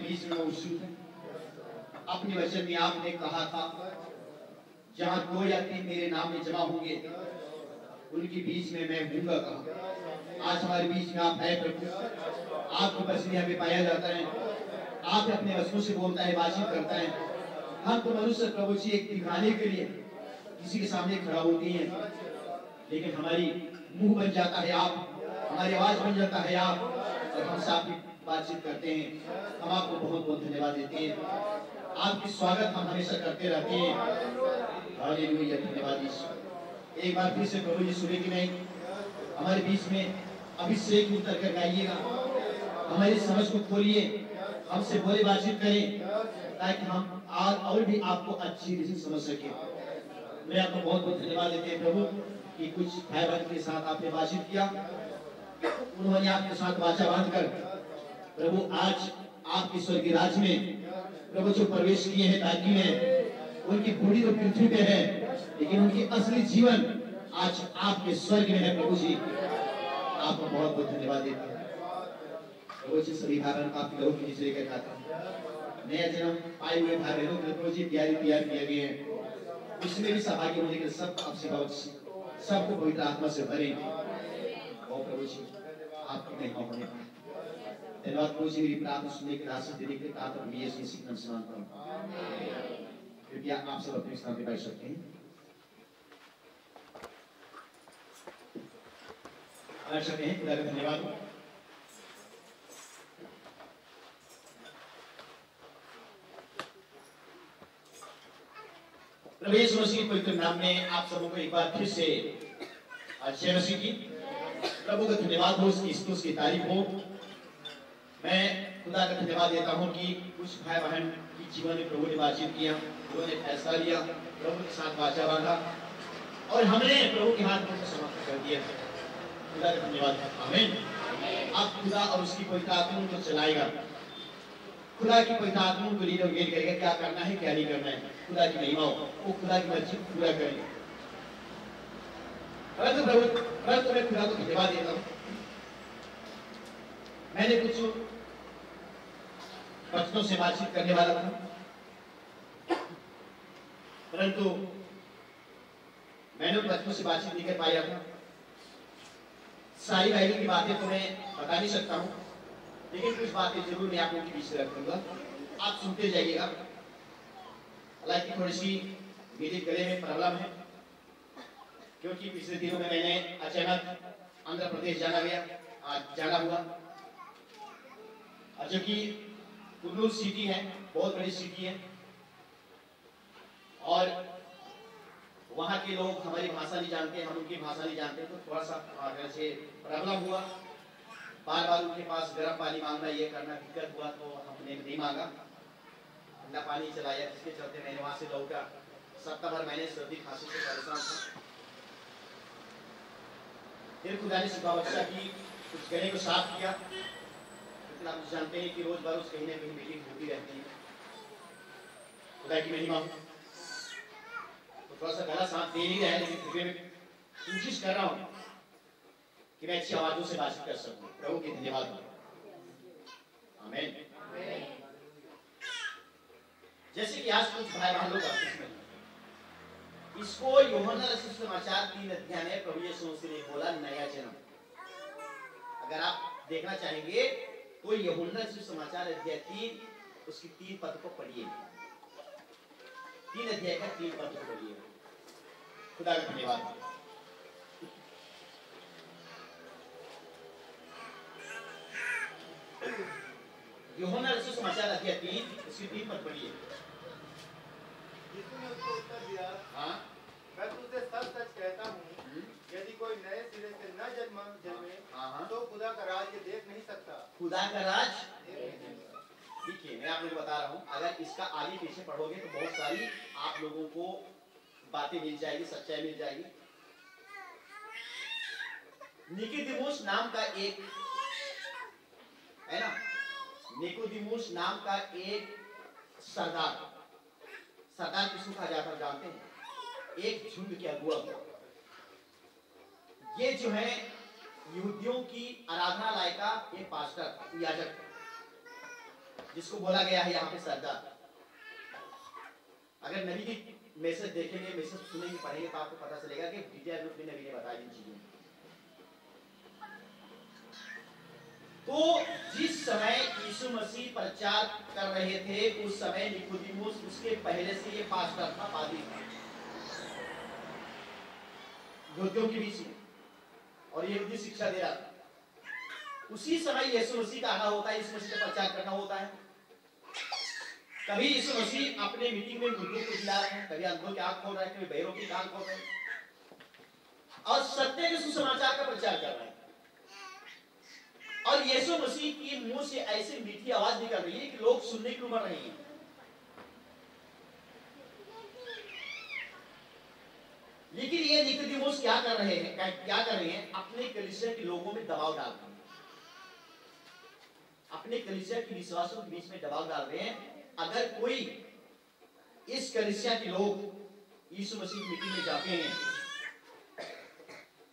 बीच में मौजूद है। अपने वचन में आपने कहा था, जहां 2 या 3 मेरे नाम में जमा होंगे उनके बीच में मैं हूँगा कहा। आज हमारे बीच में आप है प्रभु, आपकी उपस्थिति हमें पाया जाता है। आप अपने वचनों से बोलता है, बातचीत करता है। हम तो मनुष्य प्रभु जी एक दिखाने के लिए किसी के सामने खड़ा होती हैं, लेकिन हमारी मुंह बन जाता है आप, हमारी आवाज बन जाता है आप, और हमसे आपकी बातचीत करते हैं। हम आपको बहुत बहुत धन्यवाद देते हैं। आपकी स्वागत हम हमेशा करते रहते हैं। हालेलुया, धन्यवाद यीशु। एक बार फिर से प्रभु जी सुबह की नहीं हमारे बीच में अभिषेक उतर कर गाइएगा, हमारी समझ को खोलिए, हमसे बोले बातचीत करें, ताकि हम आज और भी आपको अच्छी रीति से समझ सके। मैं आपको बहुत बहुत धन्यवाद देते हैं प्रभु कि कुछ भाई बहन के साथ आपने बातचीत किया, उन्होंने आपके साथ वाचा बांध कर प्रभु आज आपके स्वर्गीय राज्य में प्रभु जो प्रवेश किए हैं, ताकि में उनकी बूढ़ी तो पृथ्वी पे है, लेकिन उनकी असली जीवन आज आपके स्वर्ग में है। प्रभु जी आपको बहुत बहुत धन्यवाद देते हैं। प्रभु जी सभी भाई बहन आपके लोगों के नीचे लेकर जाते हैं। नया जन्म पाए हुए भाई बहनों के प्रभु जी तैयार किए गए हैं, उसमें भी सहभागी होने के सब आपसे बहुत सबको पवित्र आत्मा से भरे और प्रभु जी आपकी महिमा होने पाए। धन्यवाद प्रभु जी, मेरी प्रार्थना सुनने के आशीष देने के लिए प्रभु यीशु मसीह का नाम करूं। कृपया आप सब अपने स्थान पर बैठ सकते हैं। बैठ सकते हैं। खुदा का धन्यवाद। प्रभु यीशु मसीह के पवित्र नाम में आप सबों को एक बार फिर से जय मसीह की। प्रभु का धन्यवाद हो, उसकी स्तुति की तारीफ हो। मैं खुदा का धन्यवाद देता हूं कि कुछ भाई बहन की जीवन में प्रभु ने बातचीत किया, उन्होंने फैसला लिया, प्रभु के साथ वाचा बांधा और हमने प्रभु के हाथ में समाप्त कर दिया। खुदा का धन्यवाद। आमीन। अब खुदा और उसकी पवित्र आत्मा को चलाएगा, खुदा की पवित्र आत्मा को लीड और गाइड करेगा, क्या करना है क्या नहीं करना है। खुदा की महिमा हो, वो खुदा की मर्जी पूरा करें। परंतु प्रभु मैं खुदा को धन्यवाद देता हूँ। मैंने कुछ बच्चों से बातचीत करने वाला था, परंतु मैंने उन बच्चों से बातचीत नहीं कर पाया था। सारी बाइबल की बातें तो मैं बता नहीं सकता हूँ, लेकिन कुछ बातें जरूर मैं आप लोगों के बीच में रखूंगा, आप सुनते जाइएगा। हालांकि थोड़ी सी मेरे गले में प्रॉब्लम है, क्योंकि पिछले दिनों में मैंने अचानक आंध्र प्रदेश जाना हुआ, जो कि कुल्लू सिटी है, बहुत बड़ी सिटी है, और वहाँ के लोग हमारी भाषा नहीं जानते, हम उनकी भाषा नहीं जानते, तो थोड़ा सा प्रॉब्लम हुआ। बार बार उनके पास गर्म पानी मांगना, ये करना, दिक्कत हुआ, तो हमने नहीं मांगा, ठंडा पानी चलाया, जिसके चलते मैंने वहां से लौटा। सप्ताह भर मैंने सर्दी खांसी से परेशान था। फिर खुदा ने सुबह बच्चा की कुछ गले को साफ किया, लेकिन आप जानते हैं कि रोज बरोज कहीं ना कहीं मीटिंग होती रहती है। खुदा की महिमा, तो थोड़ा सा गला साफ दे नहीं रहा है, लेकिन फिर मैं कोशिश कर रहा हूँ कि मैं अच्छी आवाजों से बातचीत कर सकूं। प्रभु के धन्यवाद। आमीन। जैसे कि आज कुछ भाई बहन लोग में इसको यूहन्ना रचित समाचार 3 अध्याय में प्रभु यीशु मसीह ने बोला नया जन्म। अगर आप देखना चाहेंगे तो यूहन्ना रचित समाचार अध्याय 3 उसकी 3 पद को पढ़िए, 3 अध्याय का 3 पद को पढ़िए। खुदा का धन्यवाद। यूहन्ना रचित समाचार अध्याय 3 उसकी 3 पद पढ़िए। यीशु ने उसको उत्तर दिया, हाँ, मैं तुझसे सच सच कहता हूँ, यदि कोई नए सिरे से न जन्मे तो खुदा का राज्य देख नहीं सकता। खुदा का राज देखिए, मैं आप लोगों को बता रहा हूँ, अगर इसका आगे पीछे पढ़ोगे तो बहुत सारी आप लोगों को बातें मिल जाएगी, सच्चाई मिल जाएगी। निकोदेमुस नाम का एक है ना, निकोदेमुस नाम का एक सरदार किसको कहा जाता है जानते हैं? एक झुंड के अगुआ। ये जो है यहूदियों की आराधनालय का एक पास्टर, याजक, जिसको बोला गया है यहाँ पे सरदार। अगर नबी की मैसेज देखेंगे, मैसेज सुनेंगे, पढ़ेंगे तो आपको पता चलेगा कि डिटेल रूप में नबी ने बताया इन चीजों। तो जिस समय यीशु मसीह प्रचार कर रहे थे उस समय निकोदेमुस उसके पहले से ये पास्टर था, पादरी था यहूदियों के बीच में, और यहूदी शिक्षा दे रहा था। उसी समय यीशु मसीह का आना होता है, यीशु मसीह का प्रचार करना होता है। कभी यीशु मसीह अपने मीटिंग में मुर्दों को जिला रहे हैं, कभी अंधों की आंख खोल रहे हैं, कभी बहरों की कान खोल रहे हैं और सत्य के सुसमाचार का प्रचार कर रहे हैं। और यीशु मसीह की मुंह से ऐसी मीठी आवाज निकल रही है कि लोग सुनने की उम्र नहीं है। लेकिन ये निकोदेमुस क्या कर रहे हैं, अपने कलीसिया के लोगों में दबाव डाल रहे हैं, अपने कलीसिया के विश्वासों के बीच में दबाव डाल रहे हैं। अगर कोई इस कलीसिया के लोग यीशु मसीह की मीटिंग में जाते हैं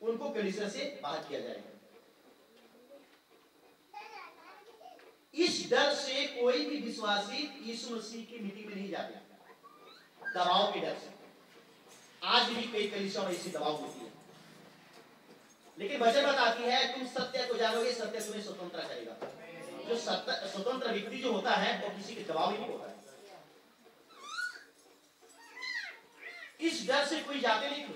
उनको कलीसिया से बाहर किया जाएगा। इस डर से कोई भी विश्वासी यीशु मसीह की मीटिंग में नहीं जाते, दबाव के डर से। आज भी कई कलीसियाओं में ऐसी दबाव होती है, लेकिन वचन बताती है तुम सत्य को जानोगे, सत्य तुम्हें स्वतंत्र करेगा। जो स्वतंत्र व्यक्ति जो होता है वो किसी के दबाव में नहीं होता है। इस डर से कोई जाते नहीं थे।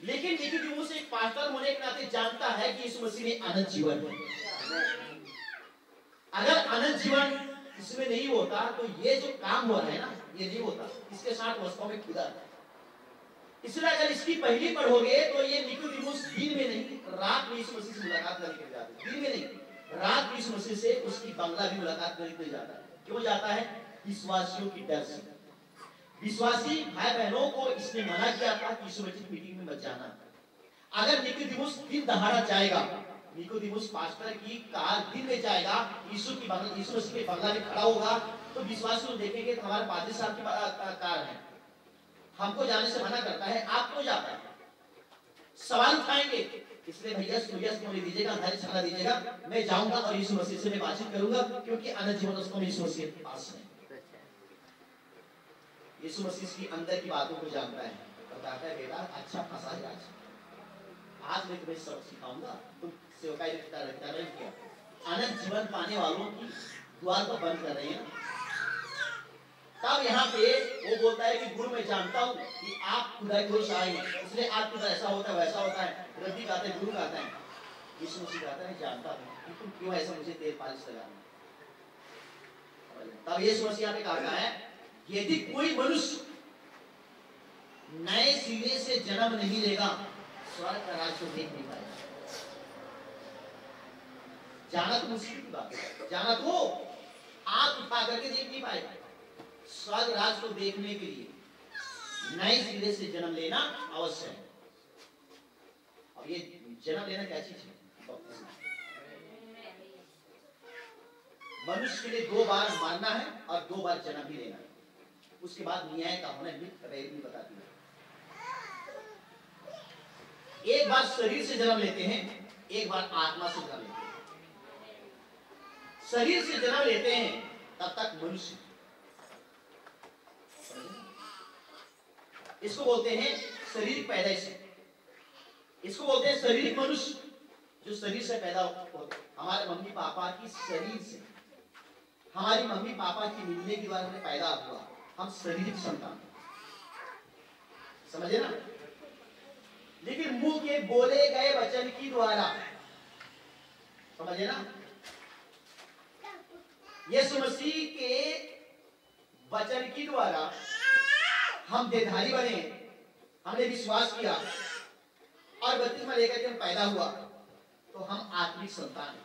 लेकिन निकोदेमुस एक पास्टर होने के नाते जानता है कि यीशु मसीह में अनंत जीवन है। अगर अनंत जीवन इसमें नहीं होता तो ये जो काम हो रहा है ना, ये नहीं होता। इसके साथ वास्तव में खुदा है। इसलिए अगर इसकी पहली पढ़ोगे तो ये निकोदेमुस दिन में नहीं रात में यीशु मसीह से मुलाकात करने के लिए जाता है। दिन में नहीं, रात में यीशु मसीह से उसकी बंगला भी मुलाकात करने के लिए जाता है। क्यों जाता है? विश्वासियों की डर से। विश्वासी भाई बहनों को इसने मना किया था कि यीशु मसीह की मीटिंग में मत जाना। अगर निकोदेमुस दिन दहाड़ा जाएगा, निकोदेमुस पास्टर की कार दिन में जाएगा, यीशु मसीह के बंगला में खड़ा होगा, तो विश्वासी लोग देखेंगे तो हमारे पादरी साहब की कार है, हमको जाने से मना करता है, आप क्यों जाता है? सवाल उठाएंगे। इसलिए भैया सूर्यास्त होने दीजिएगा, घर छाना दीजिएगा, मैं जाऊंगा और यीशु मसीह से मैं बातचीत करूंगा, क्योंकि अनंत जीवन उसको यीशु मसीह के पास है। यीशु मसीह की अंदर की बातों को जानता है, बताता है बेटा अच्छा फंसा है आज मैं तुम्हें सब सिखाऊंगा, तुम सेवकाई रखता रहे क्या? अनंत जीवन पाने वालों की द्वार को बंद कर रहे हैं। तब यहाँ पे वो बोलता है कि गुरु मैं जानता हूँ कि आप खुदा की ओर से आए हैं, इसलिए आपके साथ ऐसा होता है वैसा होता है। रब्बी कहते हैं, गुरु कहते हैं, यीशु मसीह कहता है जानता हूँ कि तुम क्यों ऐसा मुझे तेल पालिश लगा। तब यीशु मसीह यहाँ पे कहता है यदि कोई मनुष्य नए सिरे से जन्म नहीं लेगा स्वर्ग का राज्य को देख नहीं पाएगा। जाना तो मुश्किल की बात है, जाना तो आंख उठा करके देख नहीं पाएगा। स्वर्ग राज को देखने के लिए नए सिरे से जन्म लेना अवश्य है। अब ये जन्म लेना क्या चीज है? मनुष्य के लिए 2 बार मरना है और 2 बार जन्म भी लेना है, उसके बाद न्याय का होना भी बताती है। एक बार शरीर से जन्म लेते हैं, एक बार आत्मा से जन्म लेते हैं। शरीर से जन्म लेते हैं तब तक मनुष्य, इसको बोलते हैं शरीर पैदाइश, इसको बोलते हैं शारीरिक मनुष्य जो शरीर से पैदा होते। हमारे मम्मी पापा की शरीर से, हमारी मम्मी पापा की मिलने के बाद हमें पैदा हुआ, हम शारीरिक संतान, समझे ना? लेकिन मुंह के बोले गए वचन की द्वारा, समझे ना? यीशु मसीह के वचन की द्वारा हम देहधारी बने, हमने विश्वास किया और बपतिस्मा लेकर के हम पैदा हुआ, तो हम आत्मिक संतान हैं।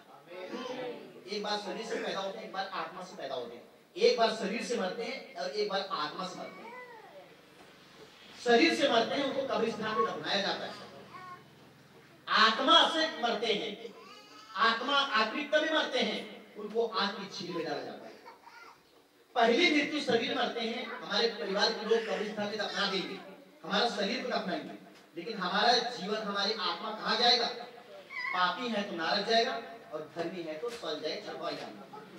एक बार शरीर से पैदा होते हैं, एक बार आत्मा से पैदा होते हैं। एक बार शरीर से मरते हैं और एक बार आत्मा से मरते हैं। शरीर से मरते हैं, उनको कब्रिस्तान में दफनाया जाता है। आत्मा से मरते हैं, आत्मा आत्मिकता में मरते हैं, उनको आग की झील में डाला जाता है। पहली मृत्यु शरीर मरते हैं, हमारे परिवार के लोग कब्रिस्तान में दफना देंगे, हमारा शरीर को दफनाएंगे, लेकिन हमारा जीवन, हमारी आत्मा कहाँ जाएगा? पापी है तो नरक जाएगा और धर्मी है तो स्वर्ग जाएगा,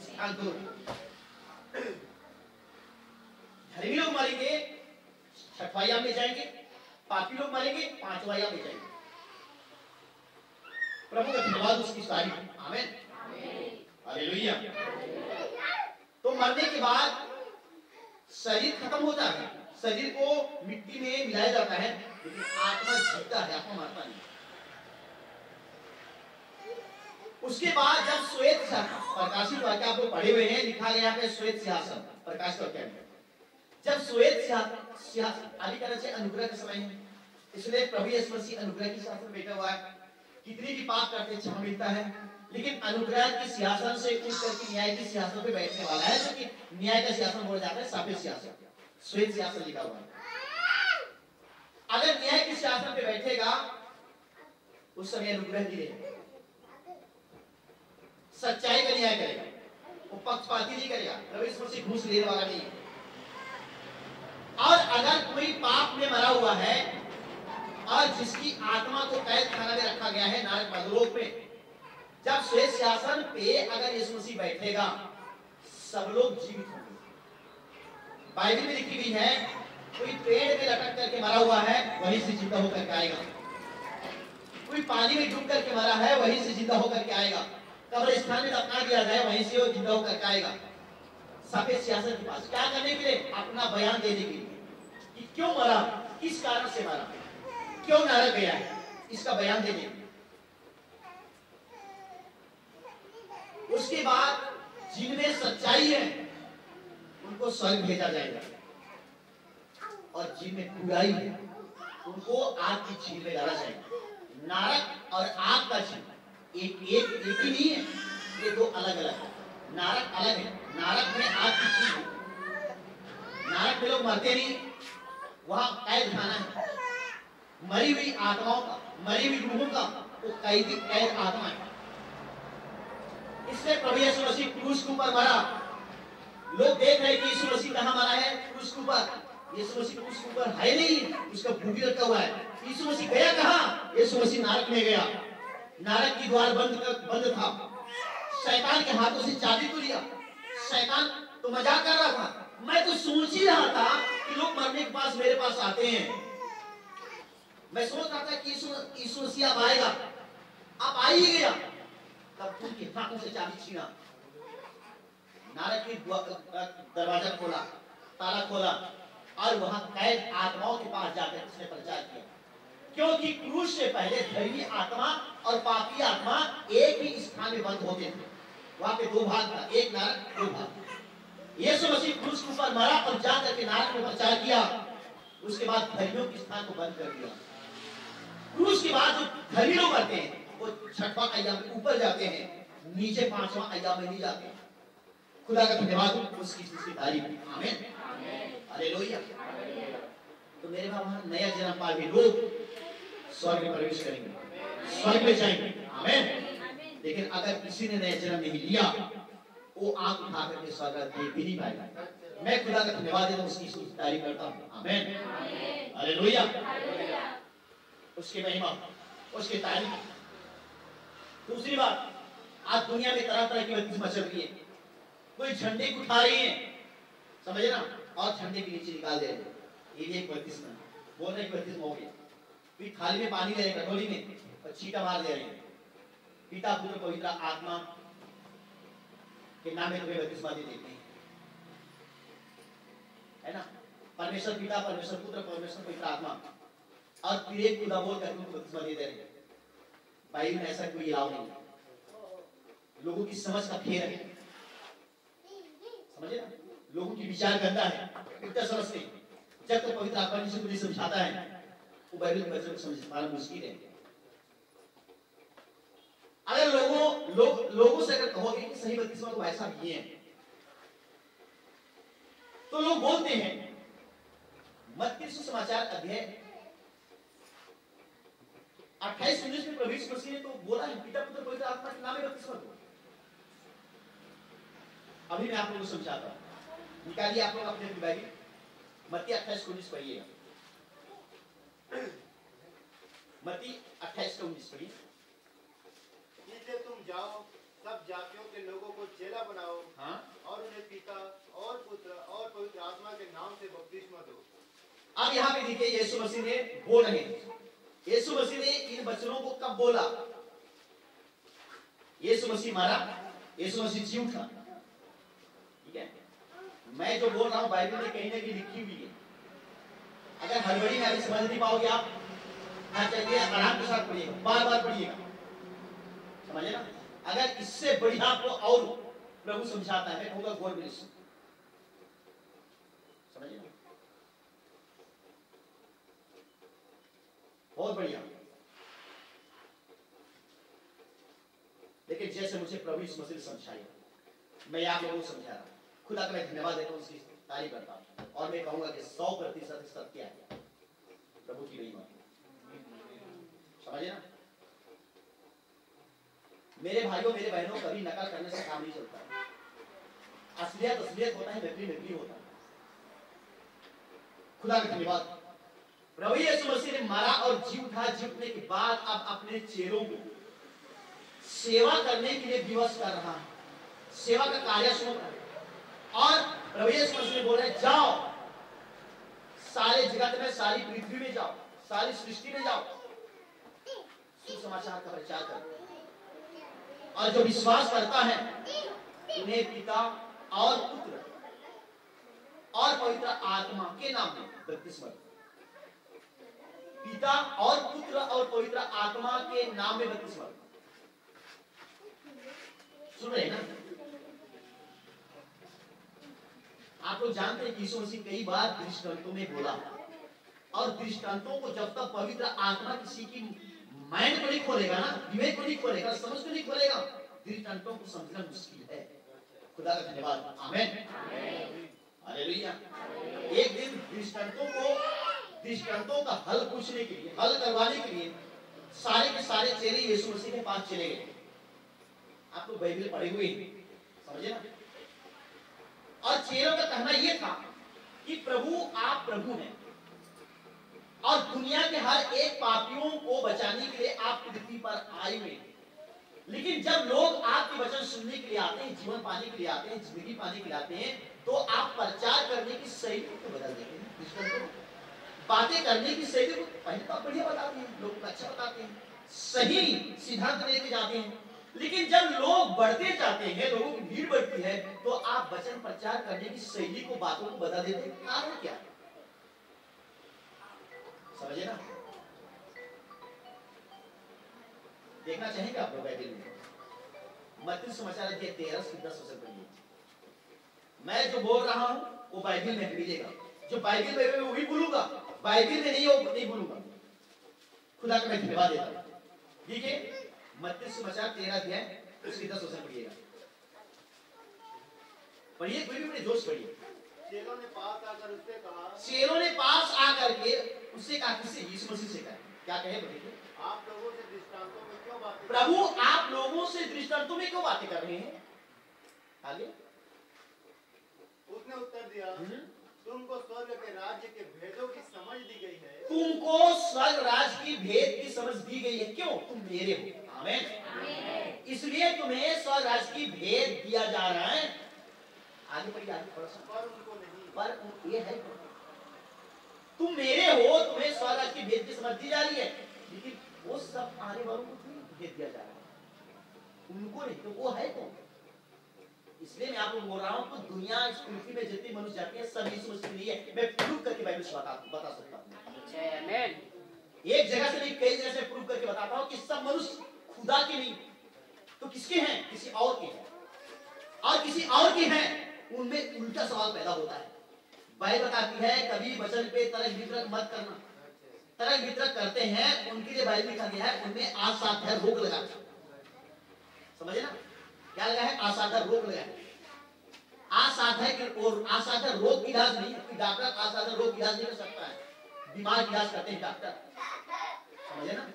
स्थान दूर। धर्मी लोग मरेंगे, छठवां आयाम में जाएंगे, पापी लोग मरेंगे, पांचवां आयाम में जाएंगे। प्रभु का धन्यवाद उसकी तारीफ। आमीन, हालेलुया। तो मरने के बाद शरीर खत्म होता है, शरीर को मिट्टी में मिलाया जाता है, लेकिन आत्मा जीता है, आत्मा मरता नहीं। उसके बाद जब श्वेत प्रकाशित वाक्य आप लोग पढ़े हुए हैं, लिखा गया है श्वेत सिंहासन, प्रकाशित वाक्य में जब श्वेत सिंहासन आदि तरह से अनुग्रह का समय है, इसलिए प्रभु यीशु मसीह अनुग्रह के सिंहासन पर बैठा हुआ है। कितनी भी पाप करते क्षमा मिलता है, लेकिन अनुग्रह के सिंहासन से उठ करके न्याय के सिंहासन पे बैठने वाला है, जो कि न्याय का सिंहासन बोला जाता है, सफेद सिंहासन, श्वेत सिंहासन लिखा हुआ है। अगर न्याय के सिंहासन पे बैठेगा उस समय अनुग्रह गिरेगा, सच्चाई का न्याय करेगा, वो पक्षपाती नहीं करेगा, प्रभु यीशु मसीह घूस लेने वाला नहीं है। और अगर कोई पाप में मरा हुआ है और जिसकी आत्मा को कैद खाना में रखा गया है, नरक मधुलोक में, जब श्वेत सिंहासन पे अगर यीशु मसीह बैठेगा, सब लोग जीवित होंगे। बाइबल में लिखी हुई है, कोई पेड़ में लटक करके मरा हुआ है, वहीं से जिंदा होकर के आएगा। कोई पानी में डूब करके मरा है, वहीं से जिंदा होकर के आएगा। कब्रिस्तान में दफना दिया गया, वहीं से वो जिंदा होकर के आएगा सफेद सिंहासन के पास। क्या करने के लिए? अपना बयान देने के लिए कि क्यों मरा, किस कारण से मरा, क्यों नरक गया है, इसका बयान देने। उसके बाद जिनमें सच्चाई है उनको स्वर्ग भेजा जाएगा, और जिनमें बुराई है उनको आग की झील में डाला जाएगा। नरक और आग का झील एक ही नहीं है, ये दो अलग अलग है। नरक अलग है, नरक में आग की झील है, नरक में लोग मरते नहीं, वहां कैद खाना है, मरी हुई आत्माओं का, मरी हुई रूहों का वो कैद आत्मा है। इसलिए प्रभु यीशु मसीह क्रूस के ऊपर मरा। लोग देख रहे हैं कि यीशु मसीह कहां मरा है, क्रूस के ऊपर। यीशु मसीह क्रूस के ऊपर है नहीं, उसका खूंटी रखा हुआ है। यीशु मसीह गया कहां? यीशु मसीह नरक में गया। नरक की द्वार बंद था, शैतान के हाथों से चाबी को लिया। शैतान तो मजाक कर रहा था, मैं तो सोच ही रहा था कि लोग मरने के पास मेरे पास आते हैं। मैं सोच रहा था कि यीशु मसीह अब आएगा, अब आ ही गया। तब उनके हाथों से चाबी छीना, नरक की दरवाजा खोला, ताला खोला, और वहां कैद आत्माओं के पास जाकर उसने प्रचार किया। क्योंकि क्रूस से पहले धर्मी आत्मा और पापी आत्मा एक ही स्थान में बंद होते थे। वहां पे दो भाग था, एक नरक, दो भाग। यीशु मसीह क्रूस के ऊपर मरा और जाकर के नरक में प्रचार किया। उसके बाद धर्मियों के स्थान को बंद कर दिया। क्रूस के बाद जो धर्मी लोग आते हैं वो छठवां आयाम में ऊपर जाते हैं, नीचे पांचवां आयाम में नहीं जाते। खुदा का धन्यवाद, उसकी तारीफ। आमीन, हालेलुया। तो मेरे वहां नया जन्म पाए हुए लोग स्वर्ग में प्रवेश करेंगे, स्वर्ग में जाएंगे। आमीन। लेकिन अगर किसी ने नया जन्म नहीं लिया, वो आंख उठा करके स्वर्ग देख भी नहीं पाएगा। मैं खुदा का धन्यवाद देता हूं, उसकी तारीफ करता हूं। आमीन, हालेलुया। उसकी महिमा, उसकी तारीफ। दूसरी बात, आज दुनिया में तरह तरह की बत्तीस चल रही है। कोई झंडे को उठा रही है, समझे ना, और झंडे के नीचे निकाल दे रहे हैं, ये भी एक बत्तीसमा बोल रहे, बत्तीसमा हो गया। फिर थाली में पानी ले रहे, कटोरी में, और छींटा मार दे रहे हैं। पिता पुत्र पवित्र आत्मा के नाम में तुम्हें बत्तीसमा दे देते हैं, है ना। परमेश्वर पिता, परमेश्वर पुत्र, परमेश्वर पवित्र आत्मा, और फिर एक खुदा बोल कर तुमको बत्तीसमा दे रहे हैं। बाइबल में ऐसा कोई इलाव नहीं है। लोगों की समझ का फेर है, समझे ना, लोगों की विचार गंदा है, उल्टा समझते हैं। जब तक पवित्र आत्मा किसी को नहीं समझाता है, वो बाइबल के वचन को समझ पाना मुश्किल है। अगर लोगों से अगर कहोगे कि सही बत्तीसमा तो ऐसा भी है, तो लोग बोलते हैं। मत्ती सुसमाचार अध्याय 28-19 में प्रभु यीशु मसीह ने तो बोला है, पिता पुत्र पवित्र आत्मा के नाम में बपतिस्मा दो। अभी मैं आप लोगों को समझाता हूं, निकालिए आप लोग अपने बाइबल, मत्ती 28-19 पढ़िएगा। मत्ती 28-19 पढ़िए। इसलिए तुम जाओ सब जातियों के लोगों को चेला बनाओ। हाँ? और उन्हें पिता और पुत्र और पवित्र आत्मा के नाम से बपतिस्मा दो। अब यहाँ पे देखिए यीशु मसीह ने बोल रहे हैं। यीशु मसीह ने इन वचनों को कब बोला? यीशु मसीह मारा, यीशु मसीह जी उठा। ठीक है, मैं जो बोल रहा हूं बाइबल में कहीं ना कहीं लिखी हुई है। अगर हड़बड़ी में अभी समझ नहीं पाओगे आप, चलिए आराम के साथ पढ़िएगा, बार बार पढ़िएगा, समझे ना। अगर इससे बढ़िया आपको और प्रभु समझाता है, मैं कहूंगा गॉड ब्लेस, समझिए ना, बहुत बढ़िया। लेकिन जैसे मुझे प्रभु यीशु मसीह ने समझाया, मैं आप लोगों को समझा रहा हूं। खुदा का मैं धन्यवाद देता हूं, उसकी तारीफ करता हूं, और मैं कहूंगा कि 100% सत्य है प्रभु की महिमा। समझे ना मेरे भाइयों मेरे बहनों, कभी नकल करने से काम नहीं चलता। असलियत असलियत होता है, नकली नकली होता है। खुदा का धन्यवाद। प्रभु यीशु मसीह ने मारा और जी उठा। जी उठने के बाद अब अपने चेलों को सेवा करने के लिए विवश कर रहा है, सेवा का कार्य शुरू कर। और प्रभु यीशु मसीह ने बोल रहे जाओ, सारे जगत में, सारी पृथ्वी में जाओ, सारी सृष्टि में जाओ, सुसमाचार का प्रचार करो, और जो विश्वास करता है उन्हें पिता और पुत्र और पवित्र आत्मा के नाम में बपतिस्मा दो। पिता और पुत्र और पवित्र आत्मा के नाम में बपतिस्मा दो। सुन रहे हैं ना? आप लोग जानते हैं कि यीशु मसीह कई बार दृष्टांतों में बोला, और दृष्टांतों को जब तक पवित्र आत्मा किसी की माइंड को नहीं खोलेगा ना, विवेक को नहीं खोलेगा, समझ को नहीं खोलेगा, दृष्टांतों को समझना मुश्किल है। खुदा का धन्यवाद, आमीन, हालेलुया। एक दिन दृष्टांतों का हल पूछने के लिए, हल करवाने के लिए सारे के सारे चेले यीशु मसीह के पास चले गए। आप लोग बाइबल पढ़े हुए हैं, समझे ना। और चेलों का कहना यह था कि प्रभु आप प्रभु हैं, और दुनिया के हर एक पापियों को बचाने के लिए आप पृथ्वी पर आए हुए हैं। लेकिन जब लोग आपके वचन सुनने के लिए आते हैं, जीवन पाने के लिए आते हैं, जिंदगी पाने के लिए आते हैं, तो आप प्रचार करने की शैली को बदल देते हैं। बातें करने की शैली को पहले तो आप बढ़िया बताते हैं, लोगों को अच्छा बताते हैं, सही सिद्धांत लेके जाते हैं। लेकिन जब लोग बढ़ते जाते हैं, लोगों की भीड़ बढ़ती है, तो आप वचन प्रचार करने की शैली को, बातों को बदल देते हैं। कारण क्या? समझे ना? देखना चाहेंगे आप लोग बाइबल में मत्ती समाचार अध्याय 13 से 10 वचन पढ़िए। मैं जो बोल रहा हूं वो बाइबल में मिलेगा, जो बाइबल में वो भी बोलूंगा, बाइबल में नहीं बोलूंगा। खुदा का मैं धन्यवाद देता हूं। देखिए मत्ती समाचार 13 अध्याय उसके 10 वचन पढ़िएगा। पढ़िए, कोई भी बड़े जोश पढ़िए। चेलों ने पास आकर उससे कहा, चेलों ने पास आकर के उससे कहा, किससे? यीशु मसीह से कहा। क्या कहे? बताइए। आप लोगों से दृष्टांतों में क्यों बातें, प्रभु आप लोगों से दृष्टांतों में क्यों बातें कर रहे हैं? आगे उसने उत्तर दिया, तुमको स्वर्ग के राज्य के भेदों की समझ दी गई है। तुमको स्वर्ग राज्य की भेद की समझ दी गई है। क्यों? तुम मेरे हो, आमीन। इसलिए तुम्हें स्वर्ग राज्य की भेद दिया जा रहा है। आगे पढ़िए, आगे थोड़ा सा। पर उनको नहीं, पर ये है तुम मेरे हो, तुम्हें स्वर्ग राज्य की भेद की समझ दी जा रही है, लेकिन वो सब आने वालों को भेद दिया जा रहा है, उनको नहीं। तो वो है कौन? इसलिए मैं आपको बोल रहा हूं कि दुनिया इस पृथ्वी में जितने मनुष्य जाते हैं सब यीशु मसीह नहीं है। मैं प्रूव करके बाइबल से बता सकता हूं। एक जगह से नहीं, कई जगह से प्रूव करके बताता हूं कि सब मनुष्य खुदा के नहीं, तो किसके हैं? किसी और के हैं। और किसी और के हैं उनमें उल्टा सवाल पैदा होता है। बाइबल बताती है कभी वचन पे तर्क वितर्क मत करना। तर्क वितर्क करते हैं उनके लिए बाइबल लिखा गया है, उनमें असाध्य रोग लगा। समझे ना? क्या लगा है? असाध्य रोग लगा है। असाध्य रोग की इलाज नहीं है, डॉक्टर असाध्य रोग की इलाज नहीं कर सकता है, बीमार की इलाज करते हैं डॉक्टर। समझे ना?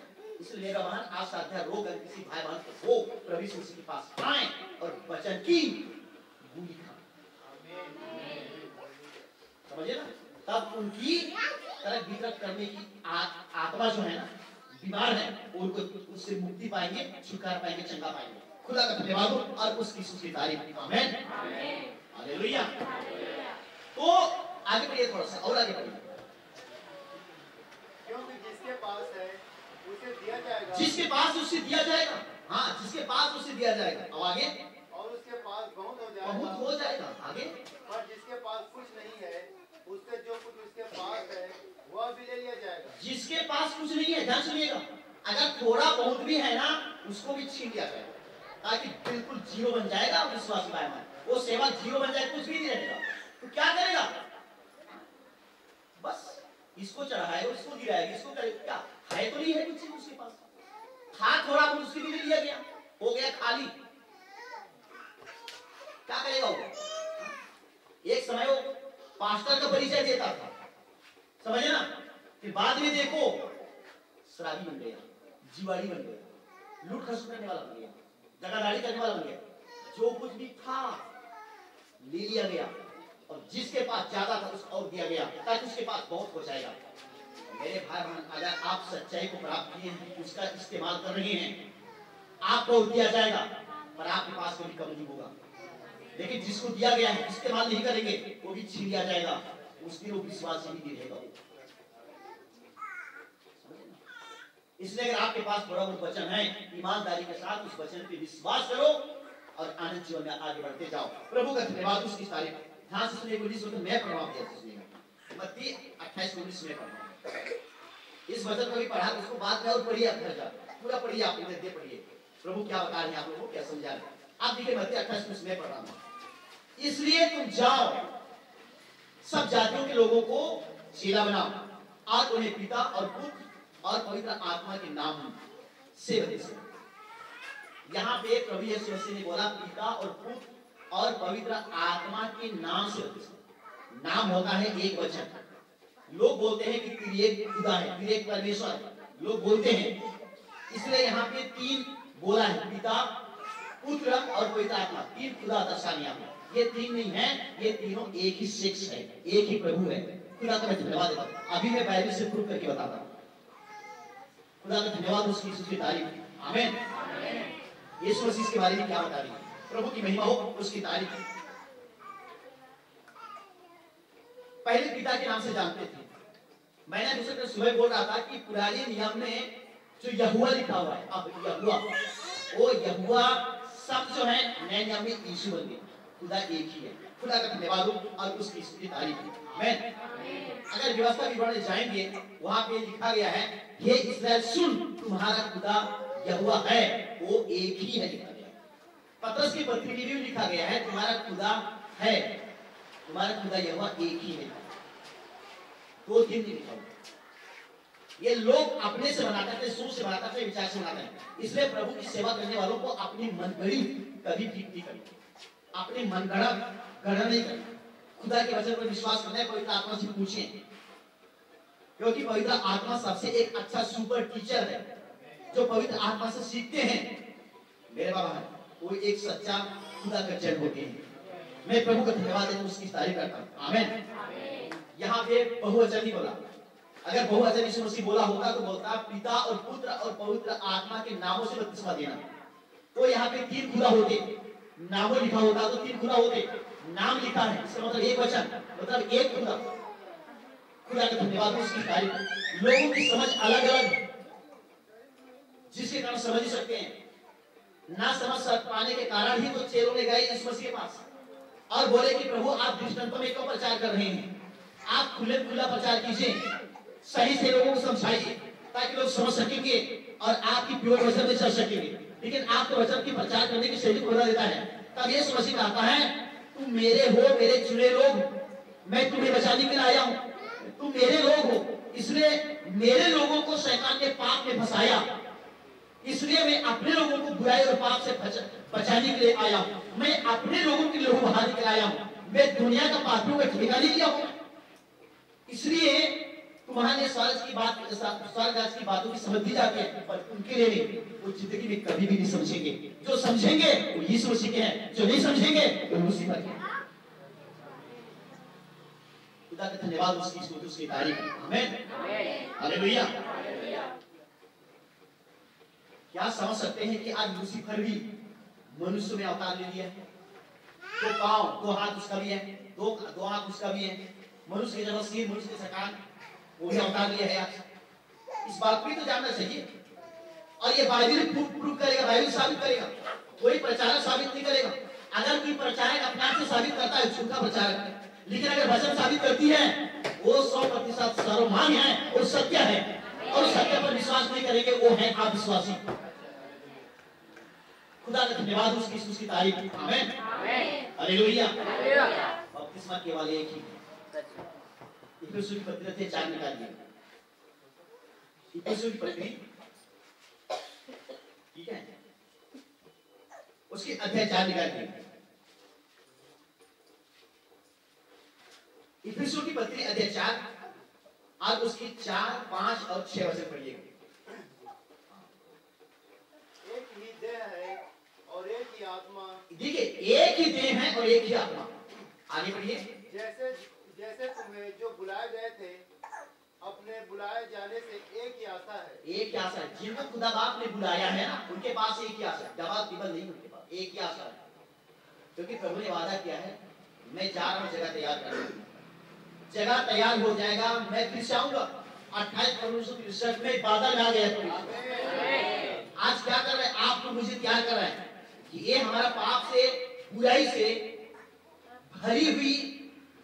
इसलिए मेरा बहन असाध्य रोग अगर किसी भाई बहन को हो, प्रभु यीशु मसीह के पास आए और वचन की बूंदी खाएं। समझे ना? तब उनकी तर्क वितर्क करने की आत्मा जो है ना, बीमार है, उनको उससे मुक्ति पाएंगे, छुटकारा पाएंगे, चंगा पाएंगे। खुदा का धन्यवाद हो और उसकी स्तुति तारीफ। आमीन, हालेलुया। तो आगे बढ़िए, थोड़ा सा और आगे बढ़िए। क्योंकि जिसके पास है उसे दिया जाएगा, जिसके पास उससे दिया जाएगा। हाँ, जिसके पास उससे दिया जाएगा। अब आगे, और उसके पास बहुत हो जाएगा, बहुत हो जाएगा। आगे, पर जिसके पास कुछ नहीं है उससे जो कुछ उसके पास है वह भी ले लिया जाएगा। जिसके पास कुछ नहीं है, ध्यान सुनिएगा, अगर थोड़ा बहुत भी है ना, उसको भी छीन लिया जाएगा, ताकि बिल्कुल जीरो बन जाएगा विश्वास का है। वो सेवा जीरो बन जाए, कुछ भी नहीं रहेगा। तो क्या करेगा? बस इसको चढ़ाएगा, उसको गिराएगा, इसको करेगा। क्या है? तो नहीं है कुछ उसके पास, था थोड़ा बहुत, उसके भी ले लिया गया, हो गया खाली। क्या करेगा वो? एक समय वो पास्टर का परिचय देता था, समझे ना, फिर बाद में देखो शराबी बन गया, जीवाड़ी बन गया, लूट खसुट करने वाला बन गया, दगादारी करने वाला बन गया। जो कुछ भी था ले लिया गया, और जिसके पास ज्यादा था उसको और दिया गया, ताकि उसके पास बहुत हो जाएगा। मेरे भाई बहन, अगर आप सच्चाई को प्राप्त किए हैं, उसका इस्तेमाल कर रहे हैं, आपको दिया जाएगा, पर आपके पास कभी कम नहीं होगा। लेकिन जिसको दिया गया है इस्तेमाल नहीं करेंगे, वो भी छीन लिया जाएगा। उस दिन वो विश्वास ही नहीं रहेगा। इसलिए अगर आपके पास थोड़ा बहुत वचन है, ईमानदारी के साथ उस वचन पे विश्वास करो और आनंद जीवन में आगे बढ़ते जाओ। प्रभु का धन्यवाद उसकी तारीफ। ध्यान से सुनिए, 19 वचन मैं पढ़वा दिया मत्ती 28:19 में पढ़ा। इस वचन को भी पढ़ा, उसको बाद में और पढ़िए, आप घर जाकर पूरा पढ़िए, आप इधर पढ़िए प्रभु क्या बता रहे हैं, आप लोगों को क्या समझा रहे हैं। आप देखिए मत्ती 28:19 में पढ़ रहा हूं। इसलिए तुम जाओ, सब जातियों के लोगों को चेला बनाओ और उन्हें पिता और पुत्र और पवित्र आत्मा के नाम से बपतिस्मा। यहाँ पे प्रभु यीशु मसीह ने बोला पिता और पुत्र और पवित्र आत्मा के नाम से बपतिस्मा। नाम होता है एक वचन। लोग बोलते हैं कि त्रिएक खुदा है, त्रिएक परमेश्वर लोग बोलते हैं, इसलिए यहाँ पे तीन बोला है, पिता पुत्र और पवित्र आत्मा। तीन खुदा दर्शानी आप, ये तीन नहीं है, ये तीनों एक ही सेक्स है, एक ही प्रभु है। खुदा का मैं धन्यवाद देता हूं। अभी मैं बाइबल से प्रूव करके बताता हूं। खुदा का धन्यवाद, उसकी स्तुति तारीफ। आमीन। यीशु मसीह के बारे में क्या बता रही है? प्रभु की महिमा हो, उसकी तारीफ। पहले पिता के नाम से जानते थे। मैंने दूसरे दिन सुबह बोल रहा था कि पुराने नियम में जो यहोवा लिखा हुआ है, अब यहोवा, वो यहोवा शब्द जो है नए नियम में यीशु बन गए। खुदा एक ही है। खुदा का धन्यवाद हो और उसकी स्तुति तारीफ। आमीन। अगर व्यवस्था विवरण जाएंगे, वहां पे लिखा गया है, हे इस्राएल सुन, तुम्हारा खुदा यहोवा है, वो एक ही है, लिखा गया। पतरस की पत्री में भी लिखा गया है, तुम्हारा खुदा है, तुम्हारा खुदा यहोवा एक ही है। दो तीन नहीं लिखा हुआ। ये लोग अपने से बनाते थे, सोच से बनाते थे, विचार से बनाते हैं। इसलिए प्रभु की सेवा करने वालों को अपनी मनगढ़ी कभी ठीक नहीं करनी, अपने मनगढ़ा नहीं करना। खुदा के वचन पर विश्वास करना है। पवित्र आत्मा से पूछें, क्योंकि पवित्र आत्मा सबसे एक अच्छा सुपर टीचर है, जो पवित्र आत्मा से सीखते हैं। मेरे बाबा वो एक सच्चा खुदा का जन होते हैं। मैं प्रभु का धन्यवाद देता हूं, उसकी तारीफ करता हूं। आमीन। यहाँ पे बहुवचन नहीं बोला। अगर बहुवचन यीशु मसीह बोला होता तो बोलता पिता और पुत्र और पवित्र आत्मा के नामों से बपतिस्मा देना। तो यहाँ पे तीन खुदा होते, नामों लिखा होता तो तीन खुदा होते। नाम लिखा है, इसका मतलब एक वचन, मतलब एक खुदा। खुदा का धन्यवाद, उसकी तारीफ। लोगों की समझ अलग अलग, जिसके कारण समझ ही सकते हैं। ना समझ पाने के कारण ही तो चेलों ने गए यीशु मसीह के पास और बोले कि प्रभु आप दृष्टांतों में क्यों प्रचार कर रहे हैं, आप खुले खुला प्रचार कीजिए, सही से लोगों को समझाइए, ताकि लोग समझ सकेंगे और आपकी प्योर वचन में चल सकेंगे। लेकिन आपके वचन की प्रचार करने की शैली को बदल देता है। तब यीशु मसीह कहता है, तुम मेरे हो, मेरे चुने लोग, मैं तुम्हें बचाने के लिए आया हूं, तुम मेरे लोग हो। इसलिए मेरे लोगों को शैतान के पाप में फंसाया, इसलिए मैं अपने लोगों को बुराई और पाप से बचाने के लिए आया हूं। मैं अपने लोगों के लोगों बहाने के लिए आया हूं। मैं दुनिया का पापियों का ठेका नहीं लिया हूं। इसलिए तुम्हारे स्वर्ग की बात, स्वर्ग राज की बातों की समझ दी जाती है, पर उनके लिए नहीं, वो जिंदगी में कभी भी नहीं समझेंगे। जो समझेंगे वो यीशु मसीह के हैं, जो नहीं समझेंगे वो लूसीफर के हैं। खुदा का धन्यवाद, उसकी स्तुति, उसकी तारीफ। आमीन। हालेलुया। क्या समझ सकते हैं कि आज लूसीफर भी मनुष्य में अवतार ले लिया है। दो पांव, दो हाथ उसका भी है, दो आंख उसका भी है, मनुष्य की जगह सिर, मनुष्य की सकान, वो भी अवतार लिया है। आज इस बात को भी तो जानना चाहिए। और ये बाइबल प्रूफ करेगा, बाइबल साबित करेगा, कोई प्रचारक साबित नहीं करेगा। अगर कोई प्रचारक अपने आप से साबित करता है, झूठा प्रचारक है। लेकिन अगर वचन साबित करती है, वो 100% सर्वमान्य है और सत्य है, और सत्य पर विश्वास नहीं करेंगे वो है अविश्वासी। खुदा का धन्यवाद, उसकी तारीफ। आमीन, हालेलुया। बपतिस्मा केवल एक ही है। इफिसियों की पत्री अध्याय 4 निकालिए। इफिसियों की पत्री, ठीक है, उसकी अध्याय 4 निकालिए। इफिसियों की पत्री अध्याय 4, आज उसकी 4, 5 और 6 वचन पढ़िएगा। एक ही देह है और एक ही आत्मा। देखिए, एक ही देह है और एक ही आत्मा। आगे बढ़िए। जैसे तुम्हें जो बुलाए गए थे, अपने बुलाए जाने से एक ही आशा है। एक ही आशा है। जिनको खुदा बाप ने बुलाया है ना, उनके पास एक ही आशा है। जवाब केवल नहीं, उनके पास एक ही आशा है। क्योंकि प्रभु ने वादा किया है, मैं जा रहा हूं जगह तैयार करने। जगह तैयार हो जाएगा, मैं फिर से आऊंगा। 28 में बादल आ गया। आज क्या कर रहे हैं? आपको मुझे तैयार कर रहे हैं कि ये हमारा पाप से, बुराई से भरी हुई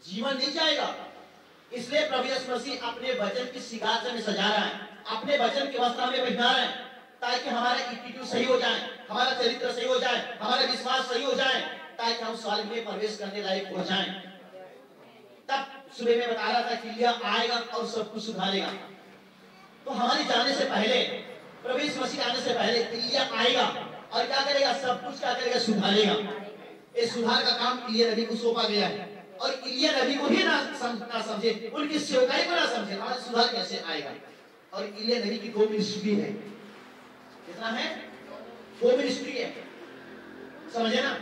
जीवन नहीं जाएगा। इसलिए प्रभु यीशु मसीह अपने वचन की सिंहासन में सजा रहा है, अपने वचन के वस्त्र में पहना रहा है, ताकि हमारा एटीट्यूड सही हो जाए, हमारा चरित्र सही हो जाए, हमारा विश्वास सही हो जाए, ताकि हम स्वर्ग में प्रवेश करने लायक हो जाएं। तब सुबह में बता रहा था कि इलिया आएगा और सब कुछ सुधारेगा। तो हमारे जाने से पहले, प्रभु यीशु मसीह आने से पहले इलिया आएगा और क्या करेगा? सब कुछ क्या करेगा? सुधारेगा। इस सुधार का काम इलिया नबी को सौंपा गया है, और इलिया नबी को भी ना समझे, उनकी सेवकाई को ना समझे, हमारा सुधार कैसे आएगा? और इलिया नबी की 2 मिनिस्ट्री है। कितना है? 2 मिनिस्ट्री है, समझे ना?